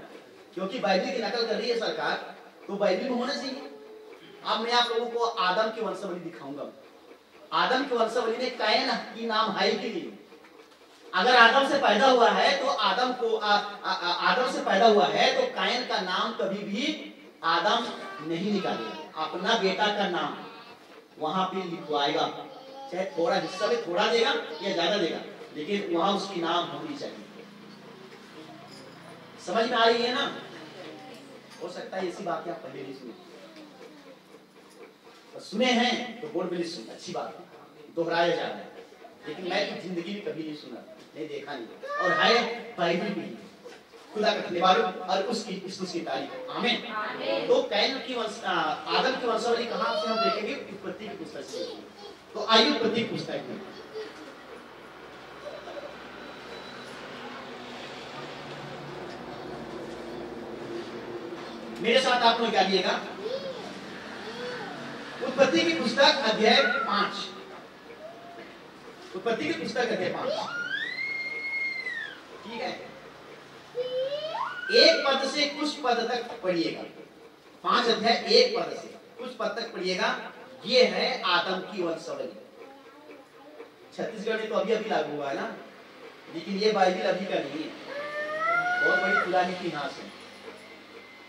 क्योंकि बाइबल की नकल कर रही है सरकार, तो बाइबल में होना चाहिए। अब मैं आप लोगों को आदम की वंशावली दिखाऊंगा। आदम की वंशावली में कैन की नाम है के लिए, अगर आदम से पैदा हुआ है तो आदम को आदम से पैदा हुआ है तो कैन का नाम कभी भी आदम नहीं निकालेगा, अपना बेटा का नाम वहां पे लिखवाएगा, चाहे थोड़ा हिस्सा में थोड़ा देगा या ज्यादा देगा, लेकिन वहां उसकी नाम होनी चाहिए। समझ में आ रही है ना। हो सकता है ऐसी बातें आप पहले नहीं सुने, सुने हैं तो बोर्ड में नहीं सुने, अच्छी बात है, दोहराया जा रहा है, लेकिन मैं तो जिंदगी में कभी नहीं सुना, नहीं देखा नहीं, और है बाइबल में। खुदा का धन्यवाद और उसकी तारीफ, आमीन। तो कैन की आदम की वंशावली कहां से हम देखेंगे? उत्पत्ति की पुस्तक से। तो आइए उत्पत्ति की पुस्तक में मेरे साथ आप लोग क्या लिएगा? उत्पत्ति की पुस्तक अध्याय 5, उत्पत्ति की पुस्तक अध्याय 5, ठीक है। एक पद से कुछ पद तक पढ़िएगा, 5 अध्याय 1 पद से कुछ पद तक पढ़िएगा। ये है आदम की वंशावली। छत्तीसगढ़ में तो अभी अभी लागू हुआ है ना, लेकिन ये बाइबल अभी का नहीं है, बहुत बड़ी पुरानी इतिहास है,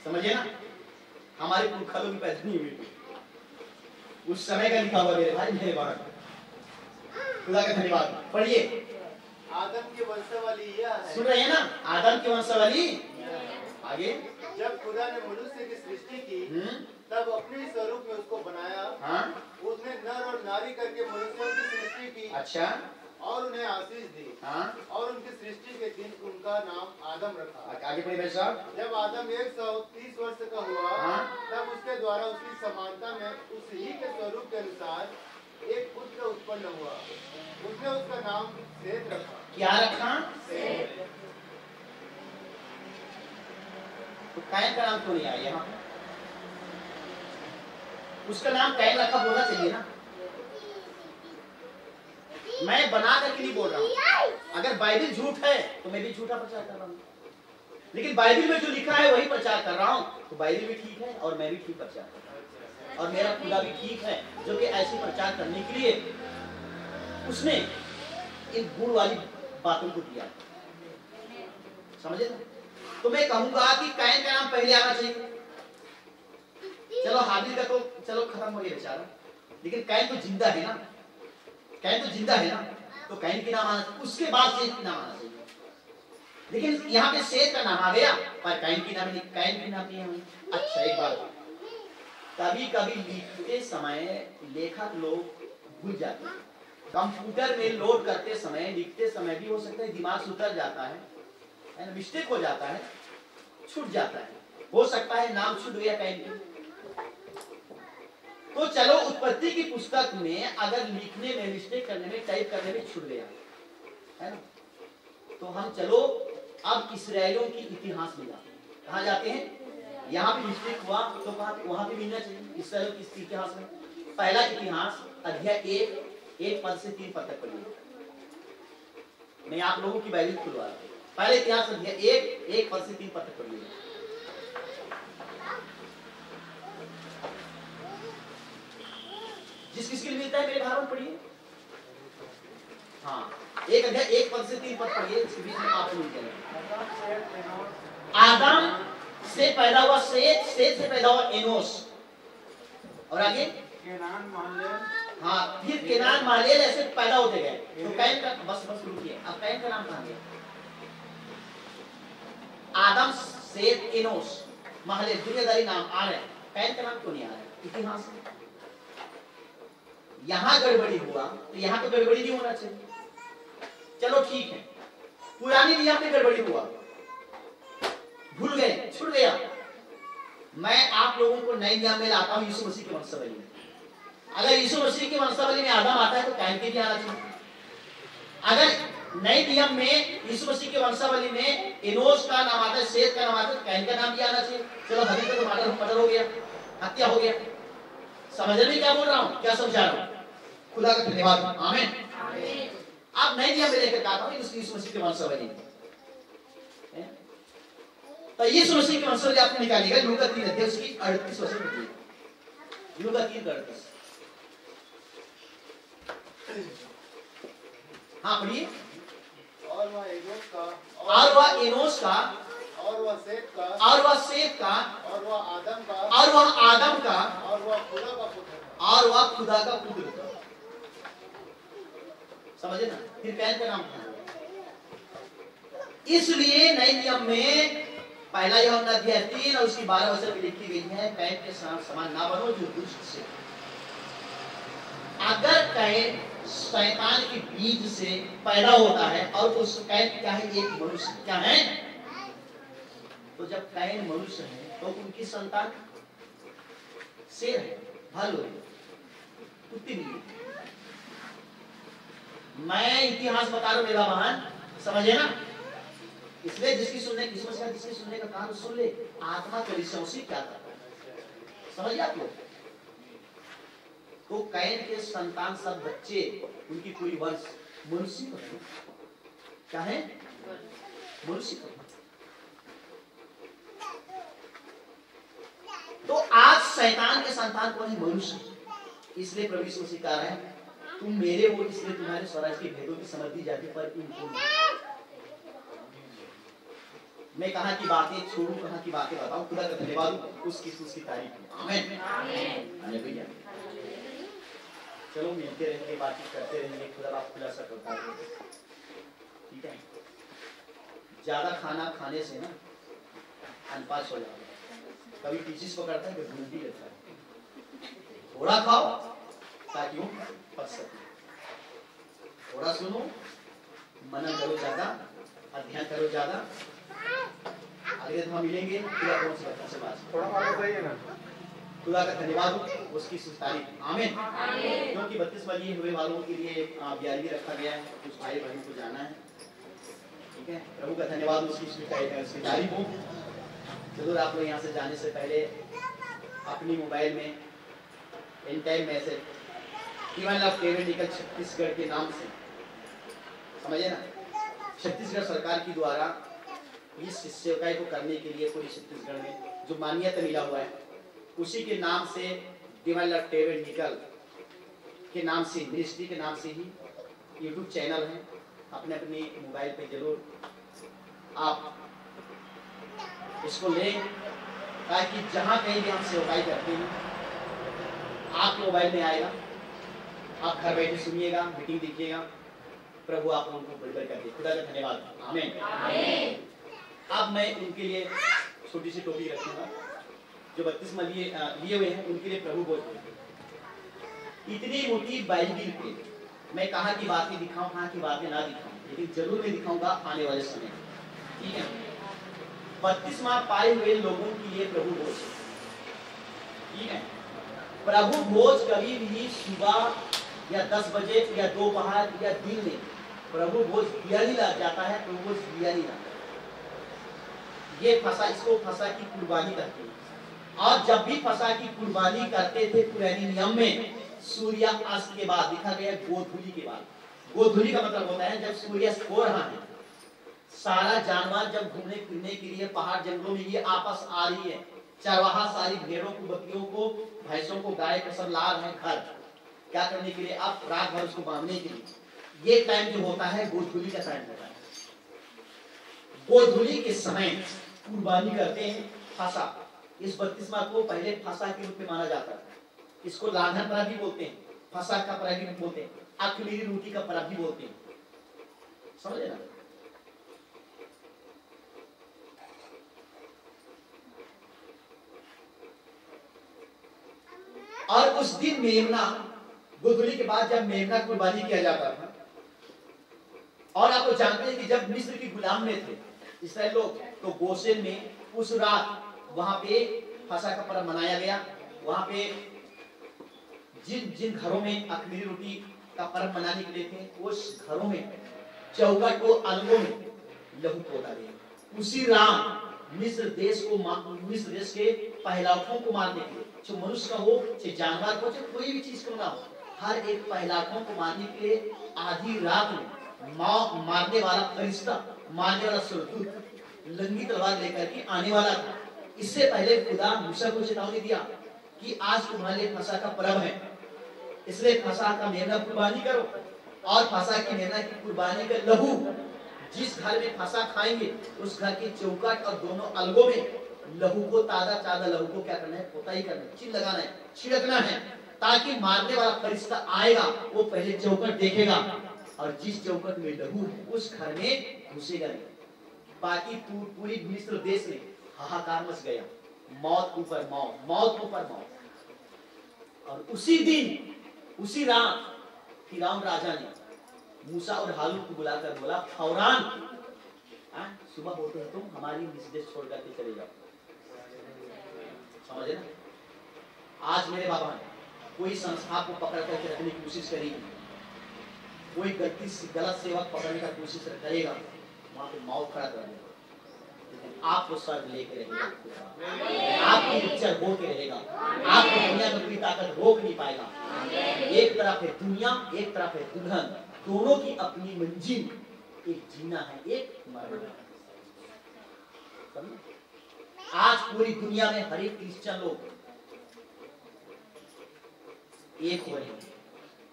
समझे ना। हमारे पुरखा लोग पैदा नहीं हुए, उस समय का लिखा हुआ मेरे भाई मेरे बाहर। खुदा का धन्यवाद। पढ़िए आदम की वंशावली यह है। सुन रहे हैं ना, आदम की वंशावली। आगे, जब खुदा ने मनुष्य की सृष्टि की तब अपने स्वरूप में उसको बनाया। हाँ, उसने नर और नारी करके मनुष्यों की सृष्टि की। अच्छा, और उन्हें आशीष दी। हाँ, और उनकी सृष्टि के दिन उनका नाम आदम रखा। आगे पढ़िए भाई साहब। जब आदम 130 वर्ष का हुआ, हाँ, तब उसके द्वारा उसकी समानता में उसी के स्वरूप के अनुसार एक पुत्र उत्पन्न हुआ। उसने उसका नाम सेत रखा। क्या रखा? तो कैन का नाम क्यों नहीं आया यहाँ? उसका नाम कैन रखा बोलना चाहिए ना। मैं बना करके नहीं बोल रहा हूँ। अगर बाइबल झूठ है तो मैं भी झूठा प्रचार कर रहा हूँ, लेकिन बाइबल में जो लिखा है वही प्रचार कर रहा हूँ। तो बाइबल भी ठीक है और मैं भी ठीक प्रचार कर रहा हूँ, और मेरा खुदा भी ठीक है जो कि ऐसे प्रचार करने के लिए उसने इन गुण वाली बातों को दिया। समझे ना? तो मैं कहूंगा कि कैन का नाम पहले आना चाहिए। चलो हाबिल का तो चलो खत्म हो गया बेचारा, लेकिन कैन तो जिंदा है ना, कैन तो जिंदा है ना, तो कैन के नाम आना चाहिए, उसके बाद सेत के नाम आना चाहिए। लेकिन यहाँ पे सेत का नाम आ गया पर कैन की नाम नहीं, कैन की नाम नहीं है। अच्छा एक बात, कभी कभी लिखते समय लेखक लोग भूल जाते हैं। कंप्यूटर में लोड करते समय, लिखते समय भी हो सकता है दिमाग से उतर जाता है ना, मिस्टेक हो जाता है, छूट जाता है, हो सकता है नाम छूट गया कैन की। तो चलो उत्पत्ति की पुस्तक में अगर लिखने में, मिस्टेक करने में, टाइप करने में छूट गया है ना, तो हम चलो अब इस्राएलियों की इतिहास में जाते हैं। कहाँ जाते हैं? यहाँ पे मिस्टेक हुआ तो कहाँ पे? वहां पे मिलना चाहिए इस्राएलियों की इतिहास में। पहला इतिहास अध्याय 1 पद से 3 पद तक पढ़िए। मैं आप लोगों की बाइबल खुलवा रहा हूँ। पहले इतिहास अध्याय 1 पद से 3 पद तक पढ़िए। जिस किसके लिए मिलता है मेरे भाई पढ़िए। हाँ, एक अध्याय 1 पद से 3 पद पढ़िए, इसके बीच में आप मिल जाएंगे। आदम से पैदा हुआ सेत, सेत से पैदा हुआ एनोस, और आगे केनान महलेल। हाँ, फिर केनान महलेल ऐसे पैदा होते गए। तो कैन का बस रुकिए, अब कैन का नाम कहाँ गया? आदम, सेत, एनोस, महलेल दुनियादारी नाम आ रहे हैं, कैन का नाम क्यों नहीं आ रहा है इतिहास में? यहाँ गड़बड़ी हुआ तो यहाँ तो गड़बड़ी नहीं होना चाहिए। चलो ठीक है, पुरानी नियम में गड़बड़ी हुआ, भूल गए, छूट गया। मैं आप लोगों को नए नियम में लाता हूं यीशु मसीह के वंशावली में। अगर यीशु मसीह के वंशावली में आदम आता है तो कैन के भी आना चाहिए। अगर नए नियम में यीशु मसीह के वंशावली में एनोस का नाम आता है, सेत का नाम आता है, तो कैन का नाम भी आना चाहिए। चलो हबील का तो मर्डर हो गया, हत्या हो गया। समझ रहे क्या बोल रहा हूँ, क्या समझा रहा हूँ? खुदा का धन्यवाद, आमीन। आप नए नियम में लेकर आता हूँ यीशु मसीह के वंशावली में। तो यीशु मसीह के वंशावली आपको निकालिएगा लूका 3 अध्याय उसकी 38 वचन में। लूका 3:38। हाँ पढ़िए। और वह एनोस का, और वह एनोस का, और वह सेत का, और वह सेत का, और वह आदम का, और वह आदम का, और वह खुदा का पुत्र था। और वह खुदा का पुत्र था। समझे ना? फिर कैन का नाम था। इसलिए नए नियम में पहला यूहन्ना अध्याय 3 और उसकी 12 वचन में लिखी गई है, कैन के समान ना बनो जो दुष्ट से। अगर कैन शैतान के बीज से पैदा होता है और उस कैन क्या है? एक मनुष्य क्या है? तो जब कैन मनुष्य है तो उनकी संतान शेर है, भालू है, कुत्ती भी है। मैं इतिहास बता रहा हूं मेरा महान, समझे ना? इसलिए जिसकी सुनने का काम सुन ले, आत्मा कलीसियाओं से क्या करता है, समझिए आप लोग। तो कैन के संतान सब बच्चे, उनकी पूरी वंश मनुष्य को क्या है? मनुष्य को। तो आज शैतान के संतान कौन है? मनुष्य। इसलिए प्रभु यीशु मसीह कह रहा है, तुम मेरे हो इसलिए तुम्हारे स्वराज के भेदों की समझ दी जाती, पर इनको मैं कहां की बातें छोड़ूं, कहां की बातें बताऊं। खुदा का धन्यवाद, उसकी तारीफ। आमीन, हालेलुया। चलो मिलते रहेंगे, बातचीत करते रहेंगे। खुदा आप खुदा सा करता है। ठीक है, ज्यादा खाना खाने से ना अनपास हो जाता है, कभी पीछे पकड़ता है, कभी उल्टी रहता है। थोड़ा खाओ ताकि वो पच सके, थोड़ा सुनो, मनन करो ज्यादा, अध्ययन करो ज्यादा। अगले दफा मिलेंगे खुदा कौन सी बच्चा से बात, थोड़ा और बताइए ना। खुदा का धन्यवाद हो, उसकी तारीफ आमीन। क्योंकि 32 वाली हुए वालों के लिए ब्याह रखा गया है, कुछ भाई बहनों को जाना है, ठीक है। प्रभु का धन्यवाद, उसकी तारीफ हो। जरूर आप लोग यहाँ से जाने से पहले अपनी मोबाइल में Intime message divine love tabernacle Chhattisgarh के नाम से, समझे ना, छत्तीसगढ़ सरकार के द्वारा इस सेवकाई को करने के लिए पूरी छत्तीसगढ़ में जो मान्यता मिला हुआ है, उसी के नाम से डिवाइन लव टेबरनेकल के नाम से, मिनिस्ट्री के नाम से ही यूट्यूब चैनल है। अपने अपनी मोबाइल पे जरूर आप इसको लें, ताकि जहां कहीं भी हम सेवकाई करते हैं आपके मोबाइल में आएगा, आप घर बैठे सुनिएगा, मीटिंग देखिएगा। प्रभु आप लोगों को बड़ी कर दे। खुदा का धन्यवाद, आमीन। अब मैं उनके लिए छोटी सी टोपी रखूंगा जो 32 में लिए हुए हैं, उनके लिए प्रभु बोल। इतनी मोटी बाइबिल पे मैं कहाँ की बातें दिखाऊं, कहाँ की बातें ना दिखाऊं, लेकिन जरूर मैं दिखाऊंगा आने वाले समय, ठीक है। 32वां पाए हुए लोगों के लिए प्रभु भोज, ठीक है। प्रभु भोज कभी भी सुबह या 10 बजे या दोपहर या दिन में प्रभु भोज दिया नहीं जाता है, प्रभु भोज दिया नहीं जाता। ये फसा, इसको फसा की कुर्बानी करते हैं। और जब भी फसा की कुर्बानी करते थे पुरानी नियम में, सूर्यास्त के बाद, लिखा गया गोधूली के बाद। गोधूली का मतलब होता है जब सूर्यास्त हो रहा है, सारा जानवर जब घूमने फिरने के लिए पहाड़ जंगलों में ये आपस आ रही है, चरवाहा सारी भेड़ों को, बकरियों को, भैंसों को, गाय को सब ला रहे हैं घर, क्या करने के लिए, अब रात भर उसको बांधने के लिए। ये टाइम जो होता है गोधूली का टाइम होता है। गोधूली के समय कुर्बानी करते हैं फसा। इस 32वां को पहले फसा के रूप में माना जाता है। इसको लाघन पर्व भी बोलते हैं, फसा का पर्व भी बोलते हैं, अख़मीरी रोटी का पर्व भी बोलते हैं, समझे ना। और उस दिन मेमना, गोधूली के बाद जब मेमना कुर्बानी किया जाता था, और आप लोग जानते हैं कि जब मिस्र की गुलाम में थे इस्राएल लोग, तो गोशेन में उस रात वहां पे फसह का पर्व मनाया गया। वहां पे जिन जिन घरों में अख़मीरी रोटी का पर्व मनाने के लिए थे, उस घरों में चौखट को अलगों में लहू पोता गया। उसी राम मिस्र देश के पहलौठों को मारने के लिए, चाहे मनुष्य का हो, चाहे जानवर को, चाहे कोई भी चीज को ना हो, हर एक पहलौठों को मारने के लिए आधी रात में मारने वाला फरिश्ता, मारने वाला सुरदूत लंगी तलवार लेकर के आने वाला था। इससे पहले खुदा मूसा को चेतावनी दिया कि आज तुम्हारे लिए फसह का पर्व है, इसलिए फसह का मेमना कुर्बानी करो। और फसह की मेमना की कुर्बानी का लहू जिस घर में फसह खाएंगे, उस घर के चौखट और दोनों अलगों में लहू को, ताजा लहू को क्या करना है, पोता ही करना है, चिन्ह लगाना है, छिड़कना है, ताकि मारने वाला फरिश्ता आएगा, वो पहले चौखट देखेगा, और जिस चौखट में लहू है उस घर में घुसेगा नहीं। बाकी पूरी मिस्र देश में हाहाकार मच गया, मौत ऊपर मौत, मौत ऊपर मौत। और उसी दिन, उसी रात फिरौन राजा ने मूसा और हारून को बुलाकर बोला, फौरन सुबह होते हैं तुम हमारी मिस्र देश छोड़ करके चले जाओ। समझे ना। आज मेरे बाबा ने कोई संस्था को पकड़ करके रखने की कोशिश करेगी, कोई गलत सेवक पकड़ने का कोशिश करेगा, वहां पे मौत खड़ा कर देगा, लेकिन आपको स्वर्ग लेके रहेगा, आपकी इच्छा होके रहेगा, आपको दुनिया में कोई ताकत रोक नहीं पाएगा। एक तरफ है दुनिया, एक तरफ है दुल्हन, दोनों की अपनी मंजिल, एक जीना है, एक मरना है। आज पूरी दुनिया में हर एक क्रिश्चियन लोग एक हो रहे हैं।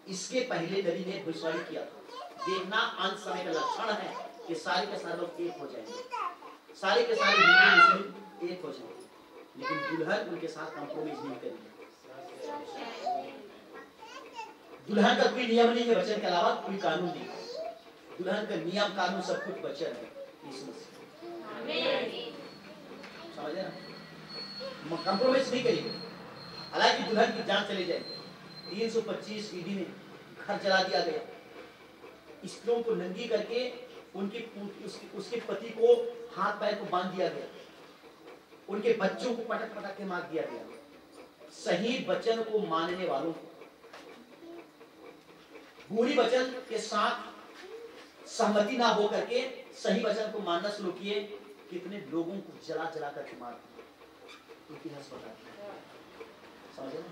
इसके पहले नबी ने भविष्यवाणी किया था, देखना अंत समय का लक्षण है कि सारे के सारे लोग एक हो जाएंगे, सारे के सारे हिंदू मुस्लिम एक हो जाएंगे, लेकिन दुल्हन उनके साथ कॉम्प्रोमाइज नहीं करेगी। दुल्हन का कोई नियम नहीं है, वचन के अलावा कोई कानून नहीं। दुल्हन का नियम कानून सब कुछ बचन है यीशु मसीह। समझे ना, कंप्रोमाइज नहीं करेंगे। हालांकि दुल्हन की जान चली जाएगी। 325 ईडी में घर जला दिया गया, स्त्रियों को नंगी करके उसके पति को हाथ पैर को बांध दिया गया, उनके बच्चों को पटक पटक के मार दिया गया। सही वचन को मानने वालों को बुरी वचन के साथ सहमति ना हो करके सही वचन को मानना शुरू किए, कितने लोगों को जला जला करके मार दिया। इतिहास बताता है, समझे ना।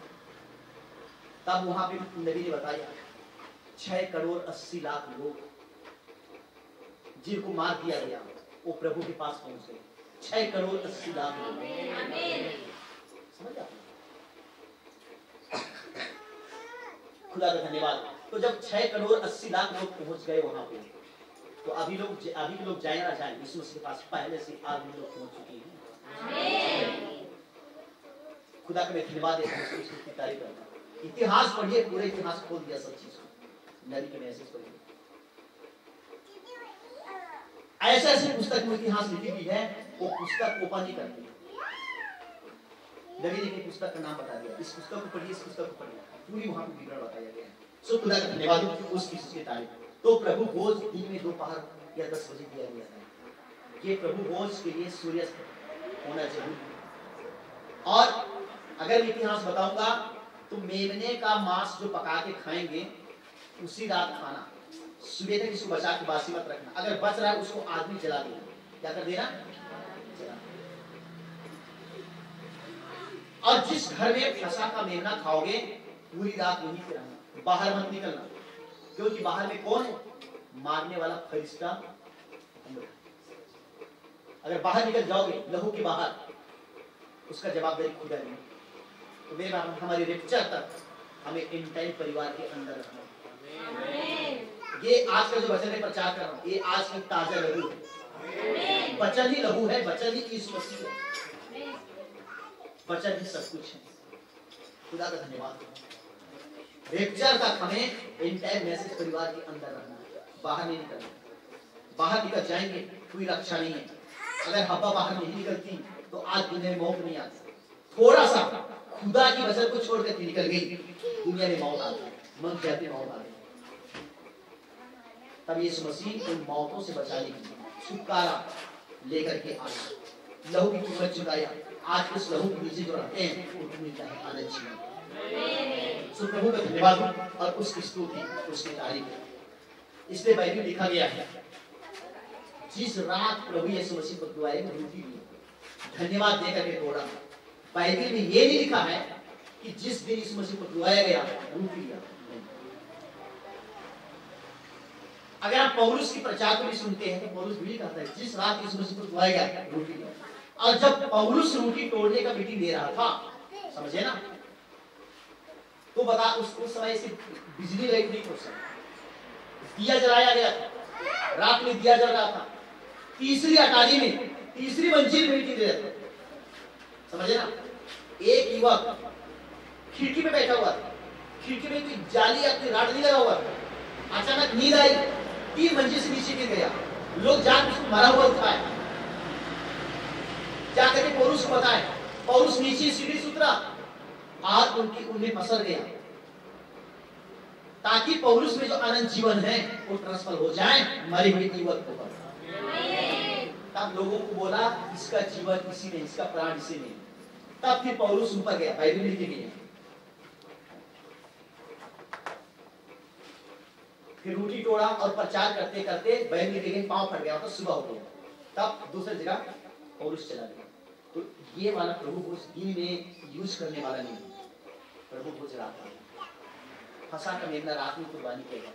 तब वहां पे नबी ने बताया 6 करोड़ 80 लाख लोग जिनको मार दिया गया वो प्रभु के पास पहुंच गए। 6 करोड़ 80 लाख लोग, समझ आपने? खुदा का धन्यवाद। तो जब 6 करोड़ 80 लाख लोग पहुंच गए वहां पे, तो अभी के लोग जाए ना जाए, यीशु मसीह के पास पहले से आदमी लोग पहुंच चुके हैं। खुदा का मैं धन्यवाद देता हूं, उसकी तारीफ करता हूं। इतिहास पढ़िए, पूरे इतिहास खोल दिया सब चीज को, नबी के मैसेज पढ़िए। ऐसे ऐसे पुस्तक में इतिहास लिखी हुई है, वो पुस्तक ओपन नहीं करती। नबी ने पुस्तक का नाम बता दिया, इस पुस्तक को पढ़िए, इस पुस्तक को पढ़िए, पूरी वहां पे विवरण बताया गया है। सो खुदा का धन्यवाद उस चीज की तारीफ। तो प्रभु भोज दिन में दोपहर या 10 बजे दिया गया है। ये प्रभु भोज के लिए सूर्यास्त होना जरूरी है। और अगर मैं इतिहास बताऊंगा तो मेमने का मांस जो पका के खाएंगे उसी रात खाना, सुबह तक इसको बचा के बासी मत रखना। अगर बच रहा है उसको आदमी जला देना। क्या कर देना? और जिस घर में फंसा का मेमना खाओगे पूरी रात वहीं पे रहना, बाहर मत निकलना, क्योंकि बाहर में कौन है? मारने वाला फरिश्ता। अगर बाहर निकल जाओगे लहू के बाहर, उसका जवाबदारी खुदा नहीं। तो मेरे बाप हमारी रेप्चर तक हमें इन टाइम परिवार के अंदर रखना। ये आज का जो वचन में प्रचार कर रहा हूँ, ये आज की ताजा लहू है। वचन ही लहू है, वचन ही यीशु मसीह है, वचन ही सब कुछ है। खुदा का धन्यवाद। रेप्चर तक हमें इन टाइम मैसेज परिवार के अंदर रखना है, बाहर नहीं निकलना। बाहर निकल जाएंगे कोई रक्षा नहीं है। अगर हवा बाहर नहीं निकलती तो आज दुनिया में मौत नहीं आती। थोड़ा सा खुदा की वचन को छोड़ कर निकल गई, दुनिया में मौत आ गई, मन कहते मौत आ गई। तब यीशु मसीह उन मौतों से बचाने के लिए छुटकारा लेकर के आया, लहू की कीमत चुकाया। आज उस लहू के नीचे जो रहते हैं उनको मिलता है आनंद जीवन। सो प्रभु का धन्यवाद और उसकी स्तुति, उसकी तारीफ। इसलिए बाइबल लिखा गया है, जिस रात प्रभु यीशु मसीह को दुआरे में रोटी दी, धन्यवाद देकर के तोड़ा। बाइबल में ये नहीं लिखा है कि जिस दिन यीशु मसीह को दुआया गया रोटी दिया। अगर आप पौलुस की प्रचार को भी सुनते हैं तो पौलुस भी कहता है जिस रात यीशु मसीह को दुआया गया रोटी दिया। और जब पौलुस रोटी तोड़ने का मीटिंग दे रहा था, समझे ना, तो बता उस समय से बिजली लाइट नहीं पहुंच सकती, दिया जलाया गया था, रात में दिया जल रहा था। तीसरी अटारी में, तीसरी मंजिल में मीटिंग दे रहा था, समझे ना। एक युवक खिड़की पे बैठा हुआ था, खिड़की में कोई जाली या कोई राड नहीं लगा हुआ था। अचानक नींद आई, 3 मंजिल से नीचे गिर गया। लोग जाकर उसको मरा हुआ उठाए, जाकर के पौलुस को बताए। पौलुस नीचे सीढ़ी से उतरा, आग उनमें पसर गया, ताकि पौलुस में जो अनंत जीवन है वो ट्रांसफर हो जाए मरे हुए युवक को। तब लोगों को बोला इसका जीवन इसी में, इसका प्राण इसी में। तब फिर पौलुस ऊपर गया, बाइबल में लिखी गई है। फिर रोटी तोड़ा और प्रचार करते करते बाइबल में लिखी गई पांव फट गया, तो सुबह हो गया। तब दूसरी जगह पौलुस चला गया। तो ये वाला प्रभु भोज दिन में यूज करने वाला नहीं, प्रभु भोज रात में। फंसा का मेमना रात में कुर्बानी किया।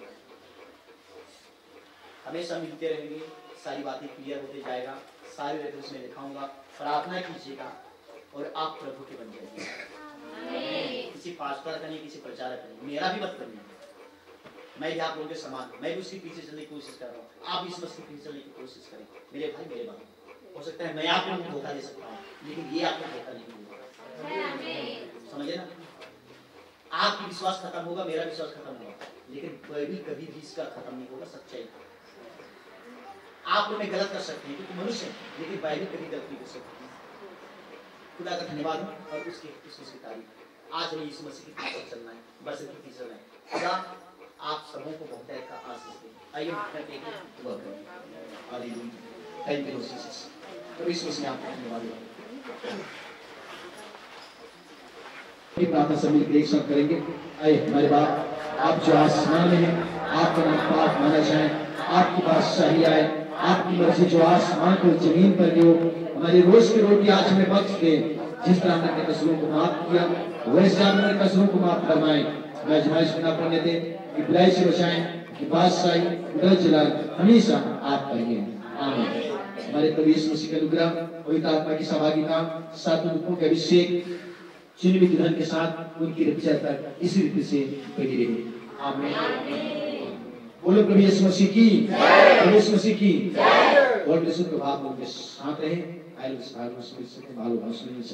हमेशा मिलते रहेंगे, सारी बातें क्लियर होते जाएगा, सारी रेफरेंस में दिखाऊंगा। प्रार्थना कीजिएगा और आप प्रभु के बन जाइए। किसी पास्टर का नहीं, किसी प्रचारक का नहीं, मेरा भी मत करिए। मैं भी आप लोगों के समान, मैं भी उसके पीछे चलने की कोशिश कर रहा हूँ, आप इस बस के पीछे चलने की कोशिश करें। मेरे भाई मेरे भाई, हो सकता है मैं आप लोगों को धोखा दे सकता हूँ, लेकिन ये आपको धोखा नहीं देगा, समझे ना। आपकी विश्वास खत्म होगा, मेरा विश्वास खत्म होगा, लेकिन बाइबल कभी भी इसका खत्म नहीं होगा, सच्चाई। आप में गलत कर सकते हैं क्योंकि मनुष्य है, लेकिन बाइबल कभी गलत नहीं कर सकती। खुदा का धन्यवाद हो और उसकी तारीफ। आज हमें यीशु मसीह के पीछे चलना है, बस के पीछे चलना है। खुदा आप सबों को बहुत का आशीष दें। आइए दुआ करें। Hallelujah, thank you Jesus. तो यीशु मसीह आपको धन्यवाद हो। ये प्रार्थना सब मिलकर एक साथ करेंगे। आइए हमारे बाप, आप जो आसमान में हैं, आपका नाम पाक माना जाए, आपकी बादशाही आए, आपकी मर्जी जो आसमान को जमीन पर हो। हमारी रोज की रोटी आज हमें बख्श दे, जिस तरह हमने अपने कसूरों को माफ किया वैसे आप हमारे कसूरों को माफ फरमाएं। मैं आजमाइश में न पड़ने दे, कि बुराई से बचाएं, कि बादशाही उदर जलाल हमेशा आप करिए। आमीन। हमारे प्रभु यीशु मसीह का अनुग्रह, पवित्र आत्मा की सहभागिता, सातों दूतों के अभिषेक चुनित धन के साथ उनकी रक्षा तक इसी रीति से बनी रहे। आमीन। बोलो प्रभु यीशु मसीह की जय। प्रभु यीशु मसीह की जय। और प्रभु के भाव उनके साथ रहे। आइए इस भाग में सुन सकते हैं।